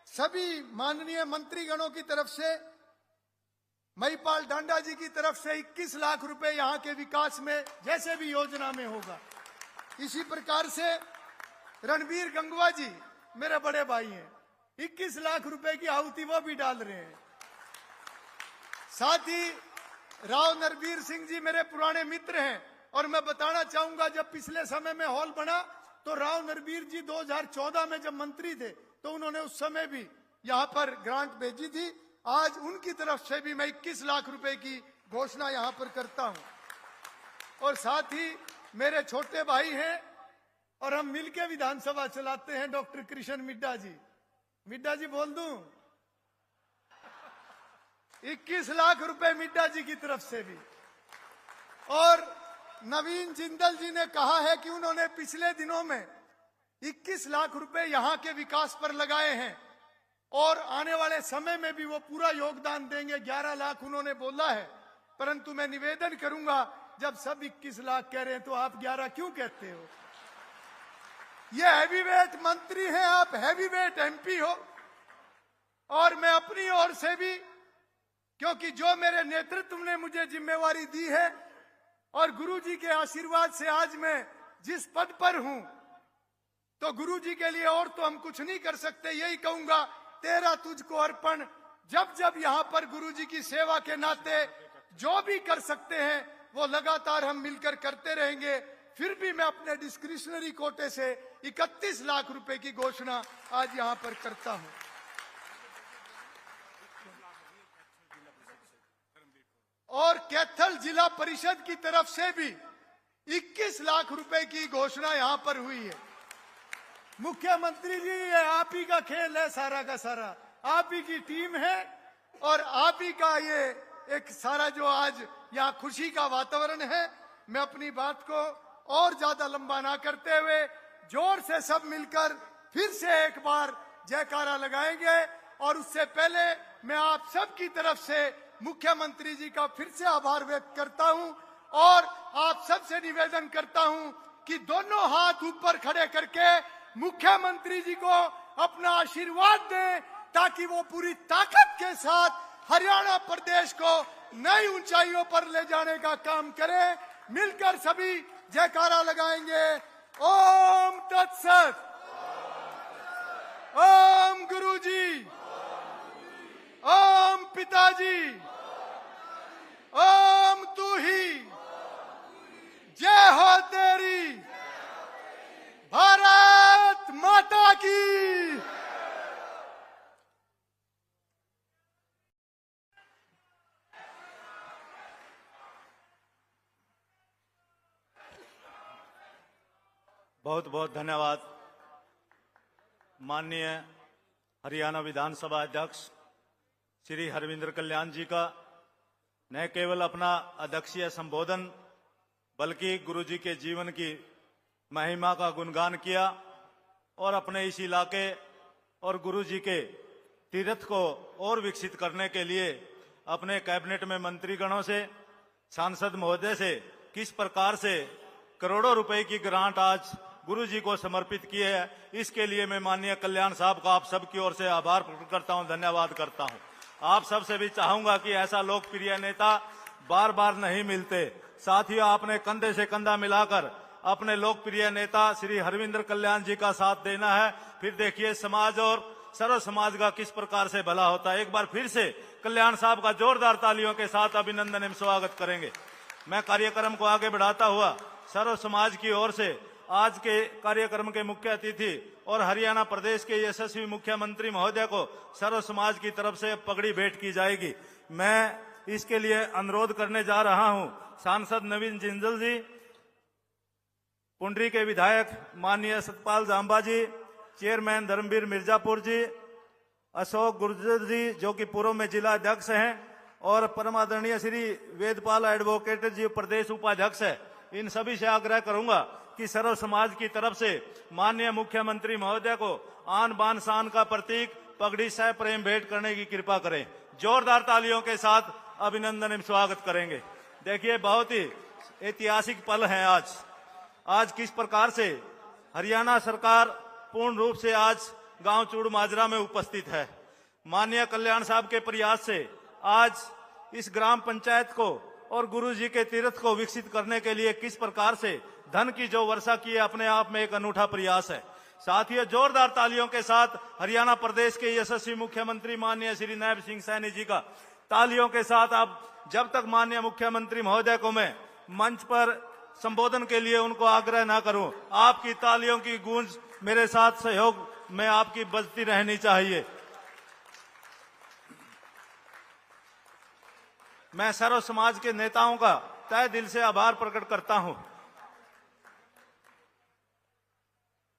सभी माननीय मंत्रीगणों की तरफ से, महिपाल डांडा जी की तरफ से 21 लाख रुपए यहां के विकास में जैसे भी योजना में होगा, इसी प्रकार से रणबीर गंगवा जी मेरे बड़े भाई हैं, 21 लाख रुपए की आहुति वो भी डाल रहे हैं। साथ ही राव नरबीर सिंह जी मेरे पुराने मित्र हैं और मैं बताना चाहूंगा, जब पिछले समय में हॉल बना तो राव नरबीर जी 2014 में जब मंत्री थे तो उन्होंने उस समय भी यहां पर ग्रांट भेजी थी। आज उनकी तरफ से भी मैं 21 लाख रुपए की घोषणा यहां पर करता हूं। और साथ ही मेरे छोटे भाई हैं और हम मिलकर विधानसभा चलाते हैं, डॉक्टर कृष्ण मिड्डा जी। मिड्डा जी बोल दूं, 21 लाख रुपए मिड्डा जी की तरफ से भी। और नवीन जिंदल जी ने कहा है कि उन्होंने पिछले दिनों में 21 लाख रुपए यहां के विकास पर लगाए हैं और आने वाले समय में भी वो पूरा योगदान देंगे। 11 लाख उन्होंने बोला है, परंतु मैं निवेदन करूंगा, जब सब 21 लाख कह रहे हैं तो आप 11 क्यों कहते हो? ये हैवीवेट मंत्री हैं, आप हैवीवेट एमपी हो। और मैं अपनी ओर से भी, क्योंकि जो मेरे नेतृत्व ने मुझे जिम्मेवारी दी है और गुरुजी के आशीर्वाद से आज मैं जिस पद पर हूं, तो गुरुजी के लिए और तो हम कुछ नहीं कर सकते। यही कहूंगा, तेरा तुझको अर्पण। जब जब यहां पर गुरुजी की सेवा के नाते जो भी कर सकते हैं वो लगातार हम मिलकर करते रहेंगे। फिर भी मैं अपने डिस्क्रिशनरी कोटे से 31 लाख रुपए की घोषणा आज यहां पर करता हूं। और कैथल जिला परिषद की तरफ से भी 21 लाख रुपए की घोषणा यहां पर हुई है। मुख्यमंत्री जी, ये आप ही का खेल है, सारा का सारा आप ही की टीम है और आप ही का ये एक सारा जो आज यहाँ खुशी का वातावरण है। मैं अपनी बात को और ज्यादा लंबा ना करते हुए जोर से सब मिलकर फिर से एक बार जयकारा लगाएंगे। और उससे पहले मैं आप सब की तरफ से मुख्यमंत्री जी का फिर से आभार व्यक्त करता हूं और आप सबसे निवेदन करता हूं कि दोनों हाथ ऊपर खड़े करके मुख्यमंत्री जी को अपना आशीर्वाद दें, ताकि वो पूरी ताकत के साथ हरियाणा प्रदेश को नई ऊंचाइयों पर ले जाने का काम करें। मिलकर सभी जयकारा लगाएंगे। ओम तत्सत, ओम गुरुजी, ओम पिताजी, ओम तू ही, जय हो तेरी, भारत माता की। बहुत बहुत धन्यवाद माननीय हरियाणा विधानसभा अध्यक्ष श्री हरविंद्र कल्याण जी का। न केवल अपना अध्यक्षीय संबोधन बल्कि गुरुजी के जीवन की महिमा का गुणगान किया और अपने इस इलाके और गुरुजी के तीर्थ को और विकसित करने के लिए अपने कैबिनेट में मंत्रीगणों से, सांसद महोदय से किस प्रकार से करोड़ों रुपए की ग्रांट आज गुरुजी को समर्पित किए है, इसके लिए मैं माननीय कल्याण साहब का आप सबकी ओर से आभार प्रकट करता हूं, धन्यवाद करता हूं। आप सबसे भी चाहूंगा कि ऐसा लोकप्रिय नेता बार बार नहीं मिलते। साथियों, आपने कंधे से कंधा मिलाकर अपने लोकप्रिय नेता श्री हरविंद्र कल्याण जी का साथ देना है। फिर देखिए समाज और सर्व समाज का किस प्रकार से भला होता है। एक बार फिर से कल्याण साहब का जोरदार तालियों के साथ अभिनंदन एवं स्वागत करेंगे। मैं कार्यक्रम को आगे बढ़ाता हुआ सर्व समाज की ओर से आज के कार्यक्रम के मुख्य अतिथि और हरियाणा प्रदेश के यशस्वी मुख्यमंत्री महोदय को सर्व समाज की तरफ से पगड़ी भेंट की जाएगी। मैं इसके लिए अनुरोध करने जा रहा हूं सांसद नवीन जिंदल जी, पुंडरी के विधायक माननीय सतपाल जांबा जी, चेयरमैन धर्मवीर मिर्जापुर जी, अशोक गुर्जर जी जो कि पूर्व में जिला अध्यक्ष हैं, और परम आदरणीय श्री वेदपाल एडवोकेट जी प्रदेश उपाध्यक्ष है। इन सभी से आग्रह करूंगा कि सर्व समाज की तरफ से माननीय मुख्यमंत्री महोदय को आन बान शान का प्रतीक पगड़ी सह प्रेम भेंट करने की कृपा करें। जोरदार तालियों के साथ अभिनंदन एवं स्वागत करेंगे। देखिए, बहुत ही ऐतिहासिक पल है आज किस प्रकार से हरियाणा सरकार पूर्ण रूप से आज गांव चूड़ माजरा में उपस्थित है। माननीय कल्याण साहब के प्रयास से आज इस ग्राम पंचायत को और गुरु जी के तीर्थ को विकसित करने के लिए किस प्रकार से धन की जो वर्षा की है, अपने आप में एक अनूठा प्रयास है। साथियों, जोरदार तालियों के साथ हरियाणा प्रदेश के यशस्वी मुख्यमंत्री माननीय श्री नायब सिंह सैनी जी का तालियों के साथ आप जब तक माननीय मुख्यमंत्री महोदय को मैं मंच पर संबोधन के लिए उनको आग्रह ना करूं, आपकी तालियों की गूंज मेरे साथ सहयोग में आपकी बजती रहनी चाहिए। मैं सर्व समाज के नेताओं का तहे दिल से आभार प्रकट करता हूं।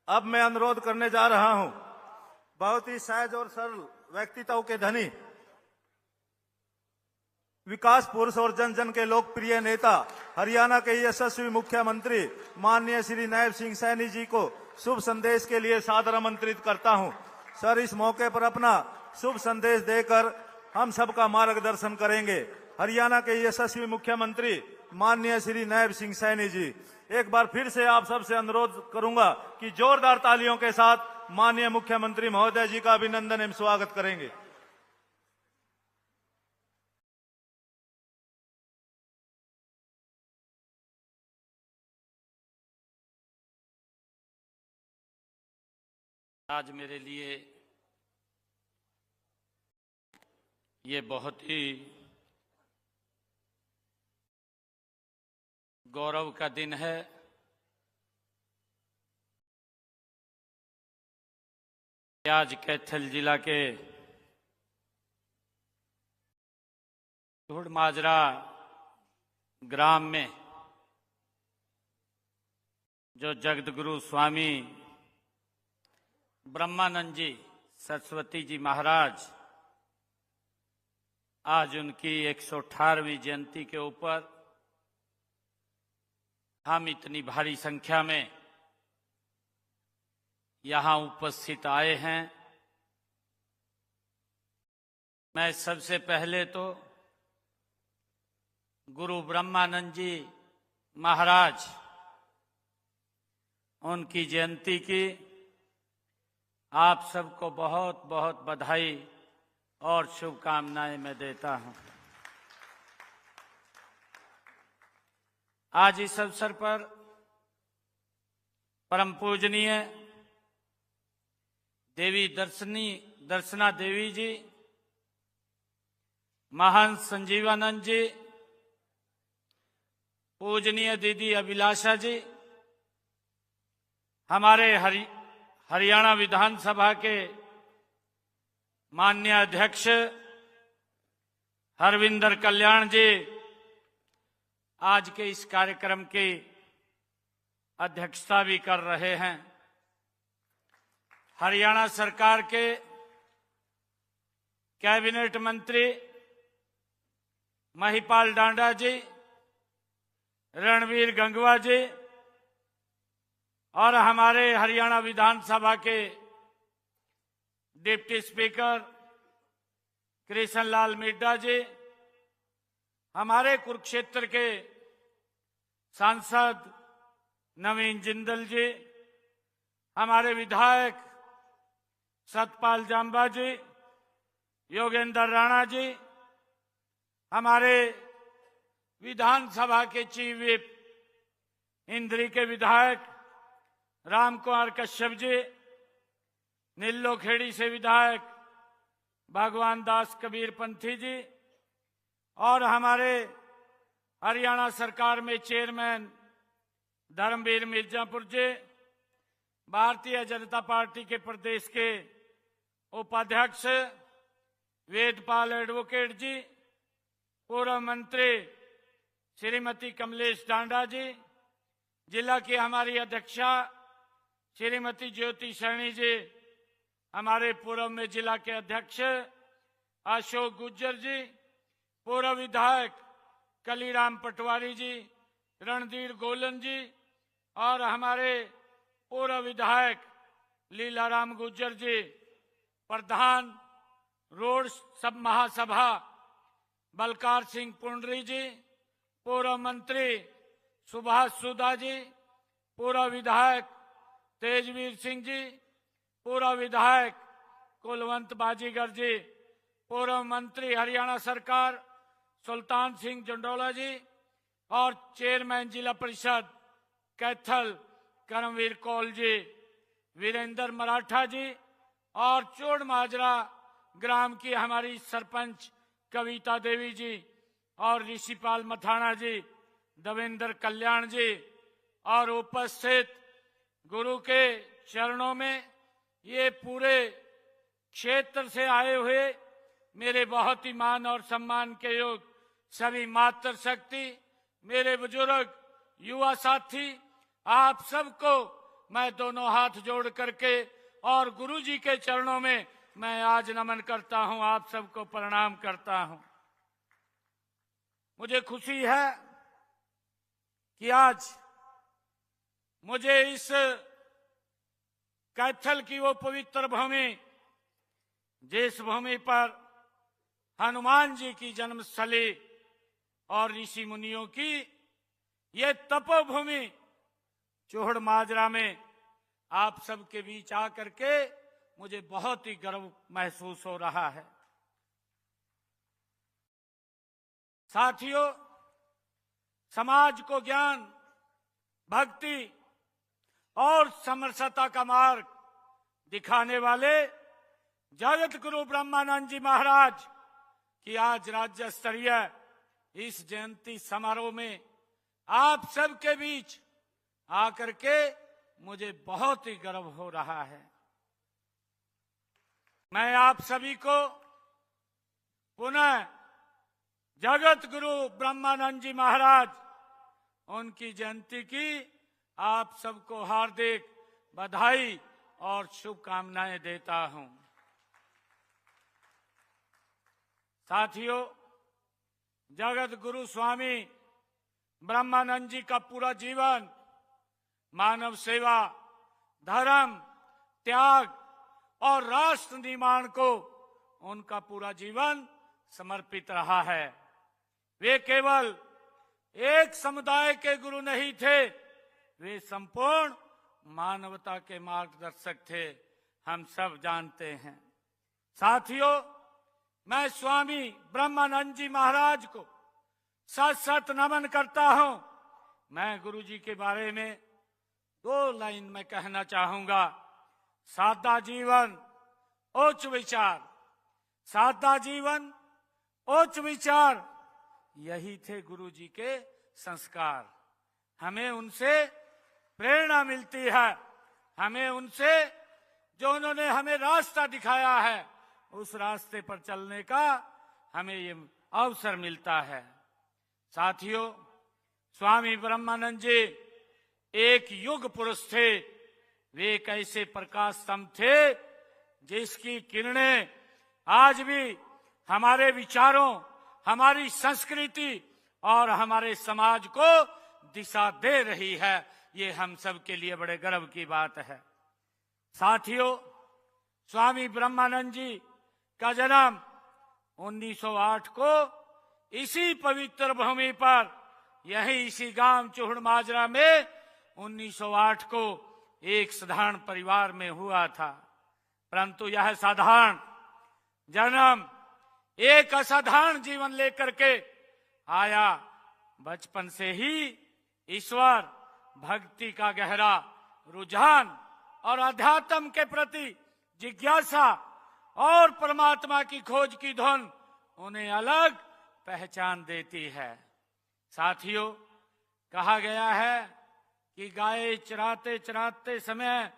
अब मैं अनुरोध करने जा रहा हूं बहुत ही सहज और सरल व्यक्तित्व के धनी, विकास पुरुष और जन जन के लोकप्रिय नेता, हरियाणा के यशस्वी मुख्यमंत्री माननीय श्री नायब सिंह सैनी जी को शुभ संदेश के लिए सादर आमंत्रित करता हूं। सर, इस मौके पर अपना शुभ संदेश देकर हम सबका मार्गदर्शन करेंगे। हरियाणा के यशस्वी मुख्यमंत्री माननीय श्री नायब सिंह सैनी जी, एक बार फिर से आप सबसे अनुरोध करूंगा कि जोरदार तालियों के साथ माननीय मुख्यमंत्री महोदय जी का अभिनंदन एवं स्वागत करेंगे। आज मेरे लिए ये बहुत ही गौरव का दिन है। आज कैथल जिला के चूड़ माजरा ग्राम में जो जगतगुरु स्वामी ब्रह्मानंद जी सरस्वती जी महाराज, आज उनकी 118वीं जयंती के ऊपर हम इतनी भारी संख्या में यहां उपस्थित आए हैं। मैं सबसे पहले तो गुरु ब्रह्मानंद जी महाराज उनकी जयंती की आप सबको बहुत बहुत बधाई और शुभकामनाएं मैं देता हूं। आज इस अवसर पर परम पूजनीय देवी दर्शना देवी जी, महंत संजीवानंद जी, पूजनीय दीदी अभिलाषा जी, हमारे हरियाणा विधानसभा के माननीय अध्यक्ष हरविंदर कल्याण जी आज के इस कार्यक्रम की अध्यक्षता भी कर रहे हैं। हरियाणा सरकार के कैबिनेट मंत्री महिपाल डांडा जी, रणवीर गंगवा जी और हमारे हरियाणा विधानसभा के डिप्टी स्पीकर कृष्ण लाल मिड्डा जी, हमारे कुरुक्षेत्र के सांसद नवीन जिंदल जी, हमारे विधायक सतपाल जांबा जी, योगेंद्र राणा जी, हमारे विधानसभा के चीफ व्हिप इंद्री के विधायक राम कुमार कश्यप जी, नीलो खेड़ी से विधायक भगवान दास कबीर पंथी जी और हमारे हरियाणा सरकार में चेयरमैन धर्मवीर मिर्जापुर जी, भारतीय जनता पार्टी के प्रदेश के उपाध्यक्ष वेदपाल एडवोकेट जी, पूर्व मंत्री श्रीमती कमलेश डांडा जी, जिला की हमारी अध्यक्षा श्रीमती ज्योति सैनी जी, हमारे पूर्व में जिला के अध्यक्ष अशोक गुज्जर जी, पूर्व विधायक कलीराम पटवारी जी, रणधीर गोलन जी और हमारे पूर्व विधायक लीलाराम गुज्जर जी, प्रधान रोड सब महासभा बलकार सिंह पुंडरी जी, पूर्व मंत्री सुभाष सुधा जी, पूर्व विधायक तेजवीर सिंह जी, पूर्व विधायक कुलवंत बाजीगर जी, पूर्व मंत्री हरियाणा सरकार सुल्तान सिंह जंडोला जी और चेयरमैन जिला परिषद कैथल करमवीर कौल जी, वीरेंद्र मराठा जी और चोड़ माजरा ग्राम की हमारी सरपंच कविता देवी जी और ऋषिपाल मथाना जी, देवेंद्र कल्याण जी और उपस्थित गुरु के चरणों में ये पूरे क्षेत्र से आए हुए मेरे बहुत ही मान और सम्मान के योग सभी मातृशक्ति, मेरे बुजुर्ग, युवा साथी, आप सबको मैं दोनों हाथ जोड़ करके और गुरु जी के चरणों में मैं आज नमन करता हूं, आप सबको प्रणाम करता हूं। मुझे खुशी है कि आज मुझे इस कैथल की वो पवित्र भूमि, जिस भूमि पर हनुमान जी की जन्मस्थली और ऋषि मुनियों की ये तपोभूमि चोहड़ माजरा में आप सबके बीच आकर के मुझे बहुत ही गर्व महसूस हो रहा है। साथियों, समाज को ज्ञान, भक्ति और समरसता का मार्ग दिखाने वाले जगत गुरु ब्रह्मानंद जी महाराज की आज राज्य स्तरीय इस जयंती समारोह में आप सबके बीच आकर के मुझे बहुत ही गर्व हो रहा है। मैं आप सभी को पुनः जगत गुरु ब्रह्मानंद जी महाराज उनकी जयंती की आप सबको हार्दिक बधाई और शुभकामनाएं देता हूं। साथियों, जगत गुरु स्वामी ब्रह्मानंद जी का पूरा जीवन मानव सेवा, धर्म, त्याग और राष्ट्र निर्माण को उनका पूरा जीवन समर्पित रहा है। वे केवल एक समुदाय के गुरु नहीं थे, वे संपूर्ण मानवता के मार्गदर्शक थे, हम सब जानते हैं। साथियों, मैं स्वामी ब्रह्मानंद जी महाराज को सत सत नमन करता हूं। मैं गुरु जी के बारे में 2 लाइन में कहना चाहूंगा। सादा जीवन, उच्च विचार। सादा जीवन, उच्च विचार, यही थे गुरु जी के संस्कार। हमें उनसे प्रेरणा मिलती है, हमें उनसे जो उन्होंने हमें रास्ता दिखाया है उस रास्ते पर चलने का हमें ये अवसर मिलता है। साथियों, स्वामी ब्रह्मानंद जी एक युग पुरुष थे। वे एक ऐसे प्रकाश स्तंभ थे जिसकी किरणें आज भी हमारे विचारों, हमारी संस्कृति और हमारे समाज को दिशा दे रही है। ये हम सब के लिए बड़े गर्व की बात है। साथियों, स्वामी ब्रह्मानंद जी का जन्म 1908 को इसी पवित्र भूमि पर, यही इसी गांव चोहड़ माजरा में 1908 को एक साधारण परिवार में हुआ था। परंतु यह साधारण जन्म एक असाधारण जीवन लेकर के आया। बचपन से ही ईश्वर भक्ति का गहरा रुझान और अध्यात्म के प्रति जिज्ञासा और परमात्मा की खोज की धुन उन्हें अलग पहचान देती है। साथियों, कहा गया है कि गाय चराते चराते समय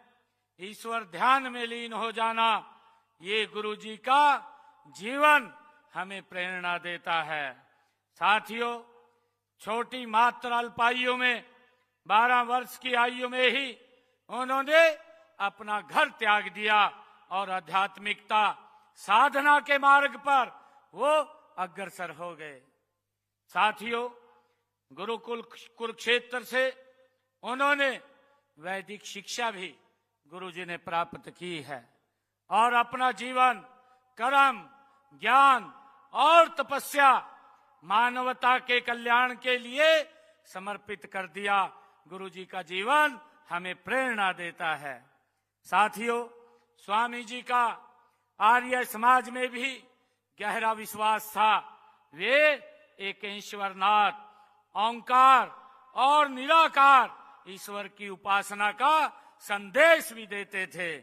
ईश्वर ध्यान में लीन हो जाना, ये गुरु जी का जीवन हमें प्रेरणा देता है। साथियों, छोटी मात्र अल्पायु में 12 वर्ष की आयु में ही उन्होंने अपना घर त्याग दिया और आध्यात्मिकता साधना के मार्ग पर वो अग्रसर हो गए। साथियों, गुरुकुल कुरुक्षेत्र से उन्होंने वैदिक शिक्षा भी गुरुजी ने प्राप्त की है और अपना जीवन कर्म, ज्ञान और तपस्या मानवता के कल्याण के लिए समर्पित कर दिया। गुरुजी का जीवन हमें प्रेरणा देता है। साथियों, स्वामी जी का आर्य समाज में भी गहरा विश्वास था। वे एक ईश्वरनाथ, ओंकार और निराकार ईश्वर की उपासना का संदेश भी देते थे।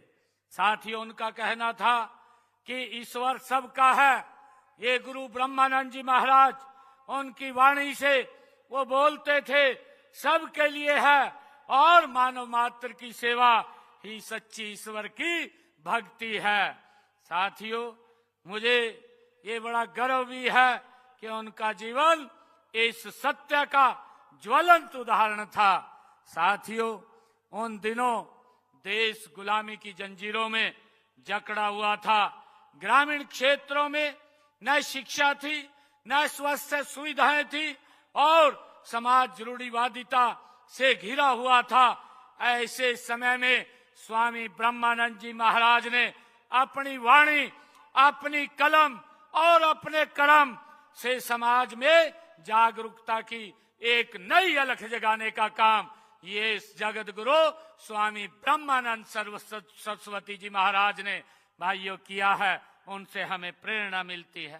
साथियों, उनका कहना था कि ईश्वर सबका है। ये गुरु ब्रह्मानंद जी महाराज, उनकी वाणी से वो बोलते थे सबके लिए है और मानव मात्र की सेवा ही सच्ची ईश्वर की भक्ति है। साथियों, मुझे ये बड़ा गर्व भी है कि उनका जीवन इस सत्य का ज्वलंत उदाहरण था। साथियों, उन दिनों देश गुलामी की जंजीरों में जकड़ा हुआ था। ग्रामीण क्षेत्रों में न शिक्षा थी, न स्वास्थ्य सुविधाएं थी और समाज रूढ़िवादिता से घिरा हुआ था। ऐसे समय में स्वामी ब्रह्मानंद जी महाराज ने अपनी वाणी, अपनी कलम और अपने कर्म से समाज में जागरूकता की एक नई अलख जगाने का काम ये जगत गुरु स्वामी ब्रह्मानंद सरस्वती जी महाराज ने भाइयों किया है। उनसे हमें प्रेरणा मिलती है।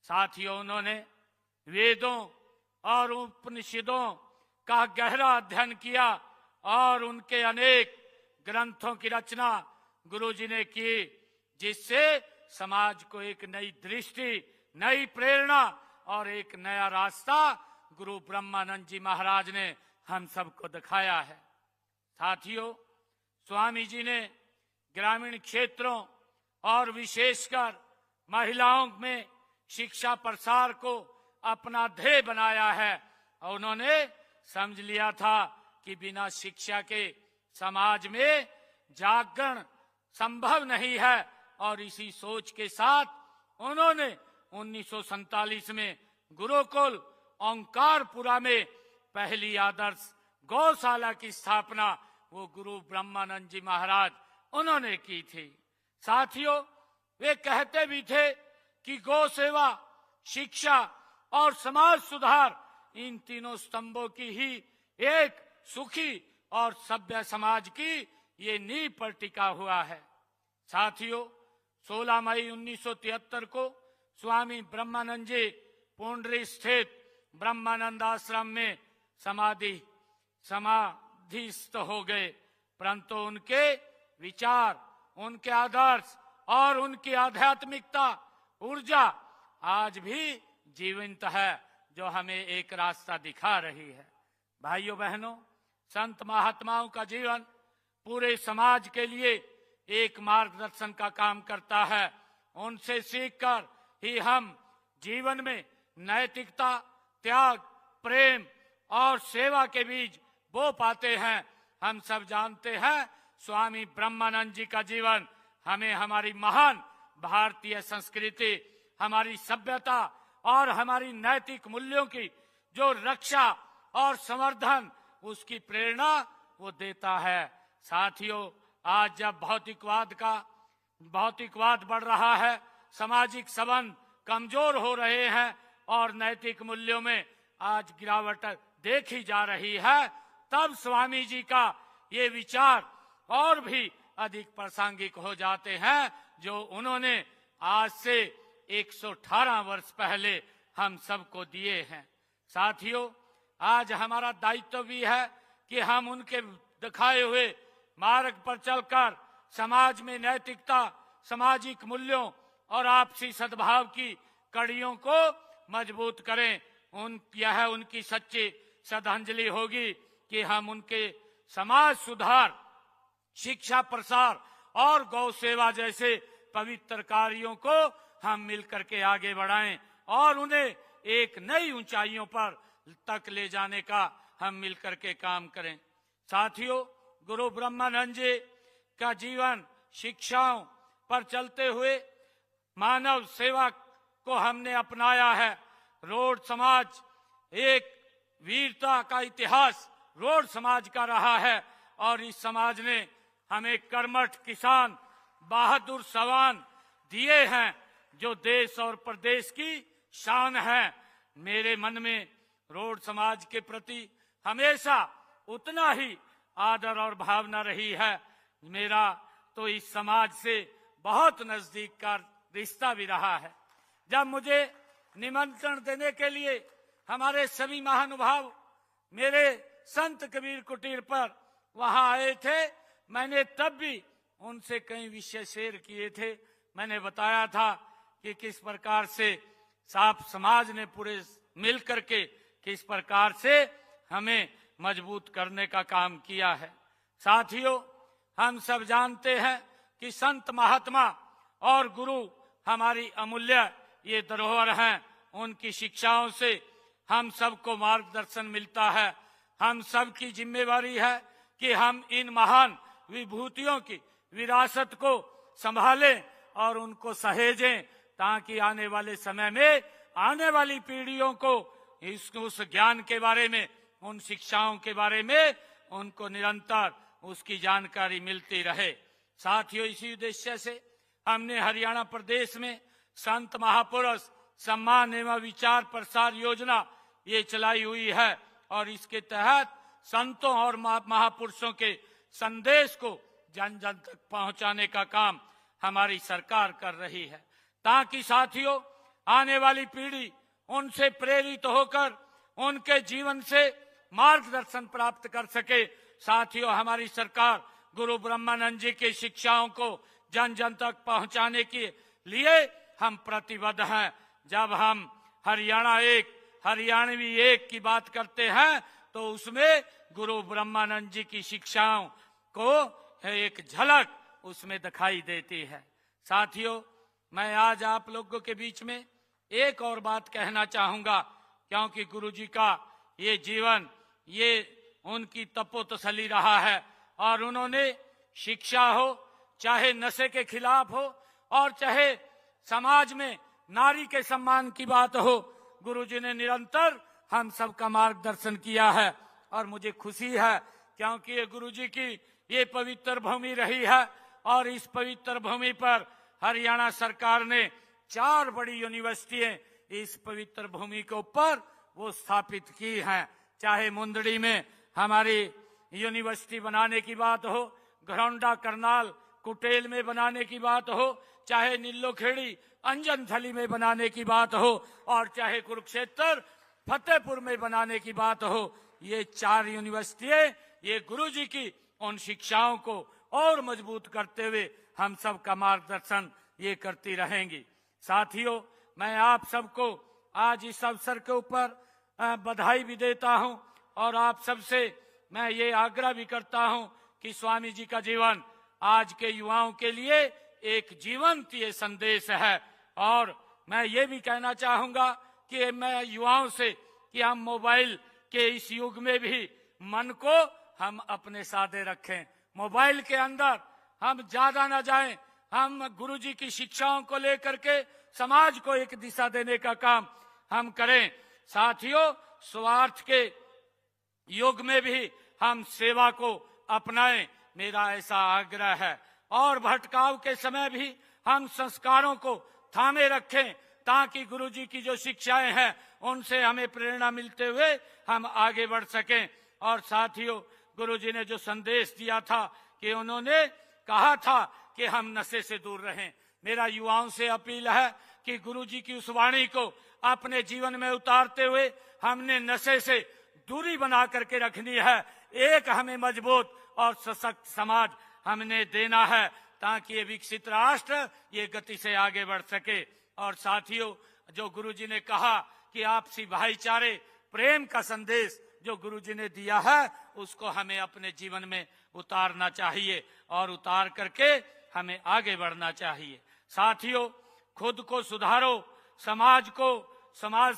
साथियों, उन्होंने वेदों और उपनिषदों का गहरा अध्ययन किया और उनके अनेक ग्रंथों की रचना गुरुजी ने की, जिससे समाज को एक नई दृष्टि, नई प्रेरणा और एक नया रास्ता गुरु ब्रह्मानंद जी महाराज ने हम सबको दिखाया है। साथियों, स्वामी जी ने ग्रामीण क्षेत्रों और विशेषकर महिलाओं में शिक्षा प्रसार को अपना ध्येय बनाया है और उन्होंने समझ लिया था कि बिना शिक्षा के समाज में जागरण संभव नहीं है और इसी सोच के साथ उन्होंने 1947 में गुरुकुल ओंकारपुरा में पहली आदर्श गौशाला की स्थापना वो गुरु ब्रह्मानंद जी महाराज उन्होंने की थी। साथियों, वे कहते भी थे कि गौ सेवा, शिक्षा और समाज सुधार इन तीनों स्तंभों की ही एक सुखी और सभ्य समाज की ये नींव पर टिका हुआ है। साथियों, 16 मई 1973 को स्वामी ब्रह्मानंद जी पुंडरी स्थित ब्रह्मानंद आश्रम में समाधिस्थ हो गए, परंतु उनके विचार, उनके आदर्श और उनकी आध्यात्मिकता ऊर्जा आज भी जीवंत है, जो हमें एक रास्ता दिखा रही है। भाइयों बहनों, संत महात्माओं का जीवन पूरे समाज के लिए एक मार्गदर्शन का काम करता है। उनसे सीखकर ही हम जीवन में नैतिकता, त्याग, प्रेम और सेवा के बीज बो पाते हैं। हम सब जानते हैं स्वामी ब्रह्मानंद जी का जीवन हमें हमारी महान भारतीय संस्कृति, हमारी सभ्यता और हमारी नैतिक मूल्यों की जो रक्षा और संवर्धन, उसकी प्रेरणा वो देता है। साथियों, आज जब भौतिकवाद बढ़ रहा है, सामाजिक संबंध कमजोर हो रहे हैं और नैतिक मूल्यों में आज गिरावट देखी जा रही है, तब स्वामी जी का ये विचार और भी अधिक प्रासंगिक हो जाते हैं, जो उन्होंने आज से 118 वर्ष पहले हम सबको दिए हैं। साथियों, आज हमारा दायित्व भी है कि हम उनके दिखाए हुए मार्ग पर चलकर समाज में नैतिकता, सामाजिक मूल्यों और आपसी सद्भाव की कड़ियों को मजबूत करें। यह उनकी सच्ची श्रद्धांजलि होगी कि हम उनके समाज सुधार, शिक्षा प्रसार और गौ सेवा जैसे पवित्र कार्यों को हम मिलकर के आगे बढ़ाएं और उन्हें एक नई ऊंचाइयों पर तक ले जाने का हम मिलकर के काम करें। साथियों, गुरु ब्रह्मानंद जी का जीवन शिक्षाओं पर चलते हुए मानव सेवा को हमने अपनाया है। रोड समाज एक वीरता का इतिहास रोड समाज का रहा है और इस समाज ने हमें कर्मठ किसान बहादुर सवान दिए हैं जो देश और प्रदेश की शान है। मेरे मन में रोड समाज के प्रति हमेशा उतना ही आदर और भावना रही है। मेरा तो इस समाज से बहुत नजदीक का रिश्ता भी रहा है। जब मुझे निमंत्रण देने के लिए हमारे सभी महानुभाव मेरे संत कबीर कुटीर पर वहां आए थे, मैंने तब भी उनसे कई विषय शेयर किए थे। मैंने बताया था कि किस प्रकार से साफ समाज ने पूरे मिल करके किस प्रकार से हमें मजबूत करने का काम किया है। साथियों, हम सब जानते हैं कि संत महात्मा और गुरु हमारी अमूल्य ये धरोहर हैं। उनकी शिक्षाओं से हम सबको मार्गदर्शन मिलता है। हम सब की जिम्मेवारी है कि हम इन महान विभूतियों की विरासत को संभालें और उनको सहेजें ताकि आने वाले समय में आने वाली पीढ़ियों को उस ज्ञान के बारे में, उन शिक्षाओं के बारे में उनको निरंतर उसकी जानकारी मिलती रहे। साथियों, इसी उद्देश्य से हमने हरियाणा प्रदेश में संत महापुरुष सम्मान एवं विचार प्रसार योजना ये चलाई हुई है और इसके तहत संतों और महापुरुषों के संदेश को जन जन तक पहुंचाने का काम हमारी सरकार कर रही है ताकि साथियों आने वाली पीढ़ी उनसे प्रेरित होकर उनके जीवन से मार्गदर्शन प्राप्त कर सके। साथियों, हमारी सरकार गुरु ब्रह्मानंद जी की शिक्षाओं को जन जन तक पहुंचाने के लिए हम प्रतिबद्ध हैं। जब हम हरियाणवी एक की बात करते हैं तो उसमें गुरु ब्रह्मानंद जी की शिक्षाओं को एक झलक उसमें दिखाई देती है। साथियों, मैं आज आप लोगों के बीच में एक और बात कहना चाहूंगा, क्योंकि गुरु जी का ये जीवन ये उनकी तपोतसली रहा है और उन्होंने शिक्षा हो, चाहे नशे के खिलाफ हो और चाहे समाज में नारी के सम्मान की बात हो, गुरु जी ने निरंतर हम सबका मार्गदर्शन किया है। और मुझे खुशी है क्योंकि ये गुरु जी की ये पवित्र भूमि रही है और इस पवित्र भूमि पर हरियाणा सरकार ने 4 बड़ी यूनिवर्सिटियां इस पवित्र भूमि के ऊपर वो स्थापित की हैं। चाहे मुंदड़ी में हमारी यूनिवर्सिटी बनाने की बात हो, घरौंडा करनाल कुटेल में बनाने की बात हो, चाहे नीलोखेड़ी अंजनथली में बनाने की बात हो और चाहे कुरुक्षेत्र फतेहपुर में बनाने की बात हो, ये 4 यूनिवर्सिटियां ये गुरु जी की उन शिक्षाओं को और मजबूत करते हुए हम सब का मार्गदर्शन ये करती रहेंगी। साथियों, मैं आप सबको आज इस अवसर के ऊपर बधाई भी देता हूं और आप सबसे मैं ये आग्रह भी करता हूं कि स्वामी जी का जीवन आज के युवाओं के लिए एक जीवंत ये संदेश है। और मैं ये भी कहना चाहूंगा कि मैं युवाओं से कि हम मोबाइल के इस युग में भी मन को हम अपने साधे रखें, मोबाइल के अंदर हम ज्यादा न जाएं, हम गुरु जी की शिक्षाओं को लेकर के समाज को एक दिशा देने का काम हम करें। साथियों, स्वार्थ के युग में भी हम सेवा को अपनाएं, मेरा ऐसा आग्रह है। और भटकाव के समय भी हम संस्कारों को थामे रखें ताकि गुरु जी की जो शिक्षाएं हैं उनसे हमें प्रेरणा मिलते हुए हम आगे बढ़ सकें। और साथियों, गुरु जी ने जो संदेश दिया था कि उन्होंने कहा था कि हम नशे से दूर रहें, मेरा युवाओं से अपील है कि गुरु जी की उस वाणी को अपने जीवन में उतारते हुए हमने नशे से दूरी बना करके रखनी है। एक हमें मजबूत और सशक्त समाज हमने देना है ताकि ये विकसित राष्ट्र ये गति से आगे बढ़ सके। और साथियों, जो गुरु जी ने कहा कि आपसी भाईचारे प्रेम का संदेश जो गुरु जी ने दिया है उसको हमें अपने जीवन में उतारना चाहिए और उतार करके हमें आगे बढ़ना चाहिए। साथियों, खुद को सुधारो, समाज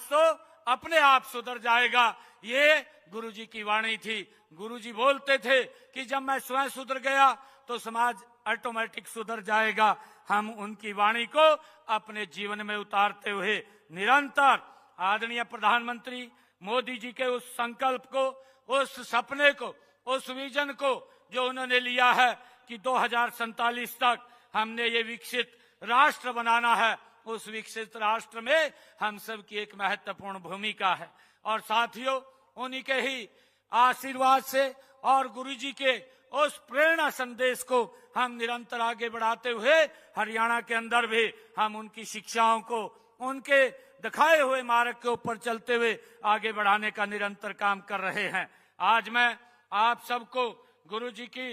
तो अपने आप सुधर जाएगा। ये गुरुजी की वाणी थी। गुरुजी बोलते थे कि जब मैं स्वयं सुधर गया तो समाज ऑटोमेटिक सुधर जाएगा। हम उनकी वाणी को अपने जीवन में उतारते हुए निरंतर आदरणीय प्रधानमंत्री मोदी जी के उस संकल्प को, उस सपने को, उस विजन को जो उन्होंने लिया है कि 2047 तक हमने ये विकसित राष्ट्र बनाना है, उस विकसित राष्ट्र में हम सब की एक महत्वपूर्ण भूमिका है। और साथियों, उन्हीं के ही आशीर्वाद से और गुरुजी के उस प्रेरणा संदेश को हम निरंतर आगे बढ़ाते हुए हरियाणा के अंदर भी हम उनकी शिक्षाओं को, उनके दिखाए हुए मार्ग के ऊपर चलते हुए आगे बढ़ाने का निरंतर काम कर रहे हैं। आज मैं आप सबको गुरुजी की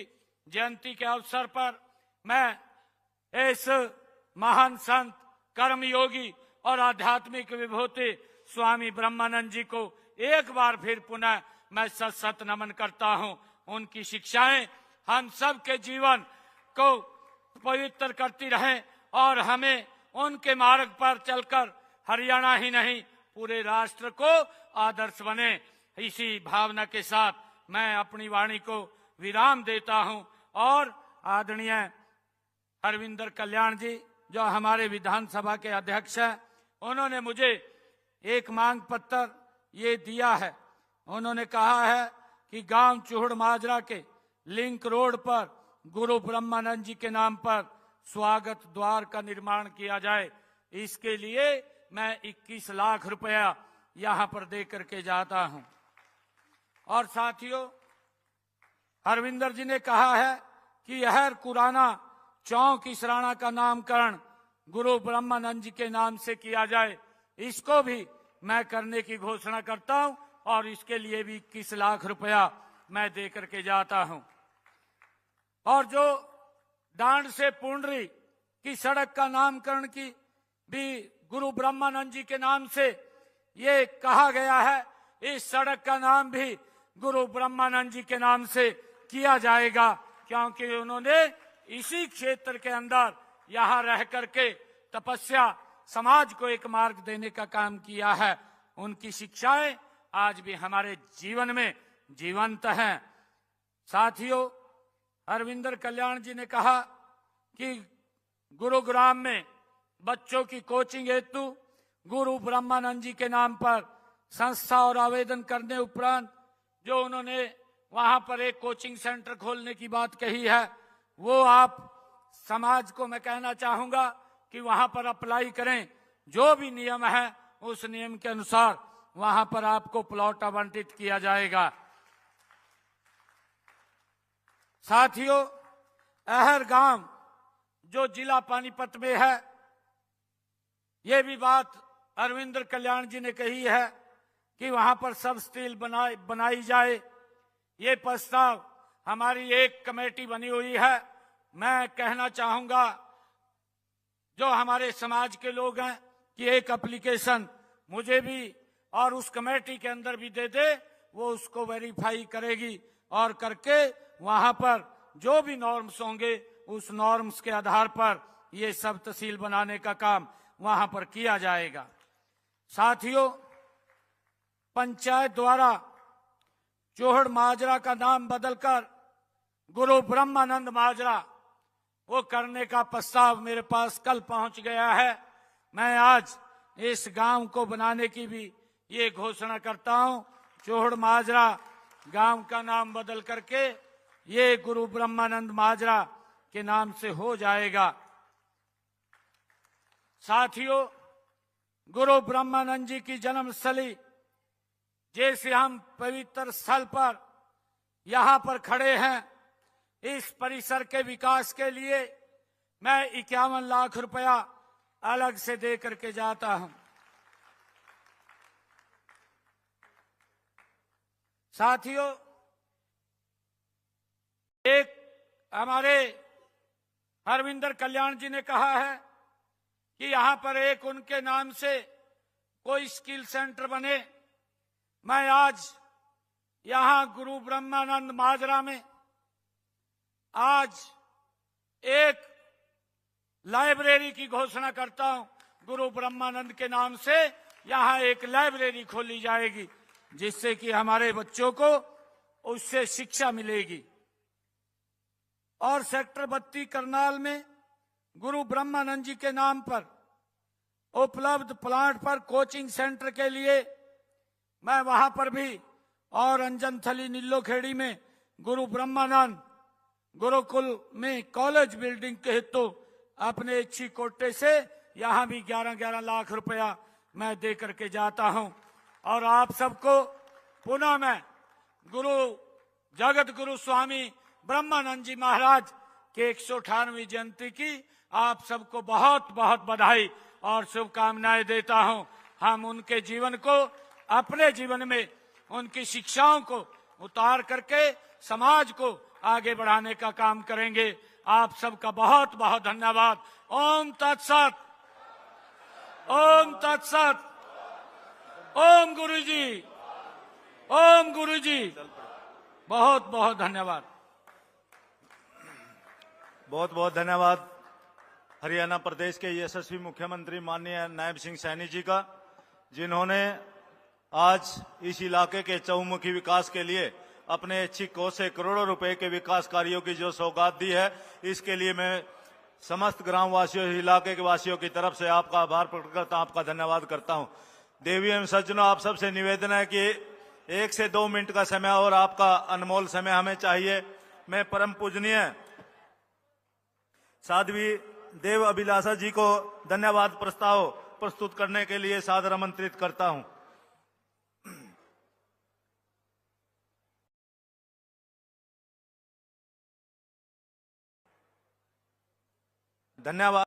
जयंती के अवसर पर मैं इस महान संत, कर्मयोगी और आध्यात्मिक विभूति स्वामी ब्रह्मानंद जी को एक बार फिर पुनः मैं सत सत नमन करता हूं। उनकी शिक्षाएं हम सब के जीवन को पवित्र करती रहें और हमें उनके मार्ग पर चलकर हरियाणा ही नहीं पूरे राष्ट्र को आदर्श बने। इसी भावना के साथ मैं अपनी वाणी को विराम देता हूं और आदरणीय हरविंदर कल्याण जी जो हमारे विधानसभा के अध्यक्ष हैं, उन्होंने मुझे एक मांग पत्र ये दिया है। उन्होंने कहा है कि गांव चूहड़ माजरा के लिंक रोड पर गुरु ब्रह्मानंद जी के नाम पर स्वागत द्वार का निर्माण किया जाए। इसके लिए मैं 21 लाख रुपया यहां पर दे करके जाता हूं। और साथियों, हरविंदर जी ने कहा है कि यह कुराना चौक इसराना का नामकरण गुरु ब्रह्मानंद जी के नाम से किया जाए। इसको भी मैं करने की घोषणा करता हूं और इसके लिए भी 21 लाख रुपया मैं दे करके जाता हूं। और जो डांड से पुंडरी की सड़क का नामकरण की भी गुरु ब्रह्मानंद जी के नाम से ये कहा गया है, इस सड़क का नाम भी गुरु ब्रह्मानंद जी के नाम से किया जाएगा, क्योंकि उन्होंने इसी क्षेत्र के अंदर यहाँ रह करके तपस्या, समाज को एक मार्ग देने का काम किया है। उनकी शिक्षाएं आज भी हमारे जीवन में जीवंत हैं। साथियों, हरविंदर कल्याण जी ने कहा कि गुरुग्राम में बच्चों की कोचिंग हेतु गुरु ब्रह्मानंद जी के नाम पर संस्था और आवेदन करने उपरांत जो उन्होंने वहां पर एक कोचिंग सेंटर खोलने की बात कही है, वो आप समाज को मैं कहना चाहूंगा कि वहां पर अप्लाई करें। जो भी नियम है उस नियम के अनुसार वहां पर आपको प्लॉट आवंटित किया जाएगा। साथियों, अहर गांव जो जिला पानीपत में है, ये भी बात अरविंदर कल्याण जी ने कही है कि वहां पर सब स्टील बनाई जाए। ये प्रस्ताव हमारी एक कमेटी बनी हुई है। मैं कहना चाहूंगा जो हमारे समाज के लोग हैं कि एक एप्लीकेशन मुझे भी और उस कमेटी के अंदर भी दे दे, वो उसको वेरीफाई करेगी और करके वहां पर जो भी नॉर्म्स होंगे उस नॉर्म्स के आधार पर ये सब तहसील बनाने का काम वहां पर किया जाएगा। साथियों, पंचायत द्वारा चोहड़ माजरा का नाम बदलकर गुरु ब्रह्मानंद माजरा वो करने का प्रस्ताव मेरे पास कल पहुंच गया है। मैं आज इस गांव को बनाने की भी ये घोषणा करता हूं। चोहड़ माजरा गांव का नाम बदल करके ये गुरु ब्रह्मानंद माजरा के नाम से हो जाएगा। साथियों, गुरु ब्रह्मानंद जी की जन्मस्थली जैसे हम पवित्र स्थल पर यहां पर खड़े हैं, इस परिसर के विकास के लिए मैं 51 लाख रुपया अलग से दे करके जाता हूं। साथियों, एक हमारे हरविंदर कल्याण जी ने कहा है कि यहां पर एक उनके नाम से कोई स्किल सेंटर बने। मैं आज यहां गुरु ब्रह्मानंद माजरा में आज एक लाइब्रेरी की घोषणा करता हूं गुरु ब्रह्मानंद के नाम से, यहाँ एक लाइब्रेरी खोली जाएगी, जिससे कि हमारे बच्चों को उससे शिक्षा मिलेगी। और सेक्टर 32 करनाल में गुरु ब्रह्मानंद जी के नाम पर उपलब्ध प्लांट पर कोचिंग सेंटर के लिए मैं वहां पर भी, और अंजनथली नीलोखेड़ी में गुरु ब्रह्मानंद गुरुकुल में कॉलेज बिल्डिंग के हेतु अपने इच्छी कोटे से यहां भी 11-11 लाख रुपया मैं दे करके जाता हूं। और आप सबको पुनः मैं गुरु जगत गुरु स्वामी ब्रह्मानंद जी महाराज के 198वीं जयंती की आप सबको बहुत बहुत बधाई और शुभकामनाएं देता हूं। हम उनके जीवन को अपने जीवन में उनकी शिक्षाओं को उतार करके समाज को आगे बढ़ाने का काम करेंगे। आप सबका बहुत बहुत धन्यवाद। ओम तत्सत, ओम तत्सत, ओम गुरुजी, ओम गुरुजी। बहुत बहुत धन्यवाद। बहुत बहुत धन्यवाद हरियाणा प्रदेश के यशस्वी मुख्यमंत्री माननीय नायब सिंह सैनी जी का, जिन्होंने आज इस इलाके के चौमुखी विकास के लिए अपने इच्छित कोष से करोड़ों रुपए के विकास कार्यों की जो सौगात दी है, इसके लिए मैं समस्त ग्राम वासियों, इलाके के वासियों की तरफ से आपका आभार प्रकट करता हूं, आपका धन्यवाद करता हूं। देवी एवं सज्जनों, आप सबसे निवेदन है कि 1 से 2 मिनट का समय और आपका अनमोल समय हमें चाहिए। मैं परम पूजनीय साध्वी देव अभिलाषा जी को धन्यवाद प्रस्ताव प्रस्तुत करने के लिए सादर आमंत्रित करता हूं। धन्यवाद।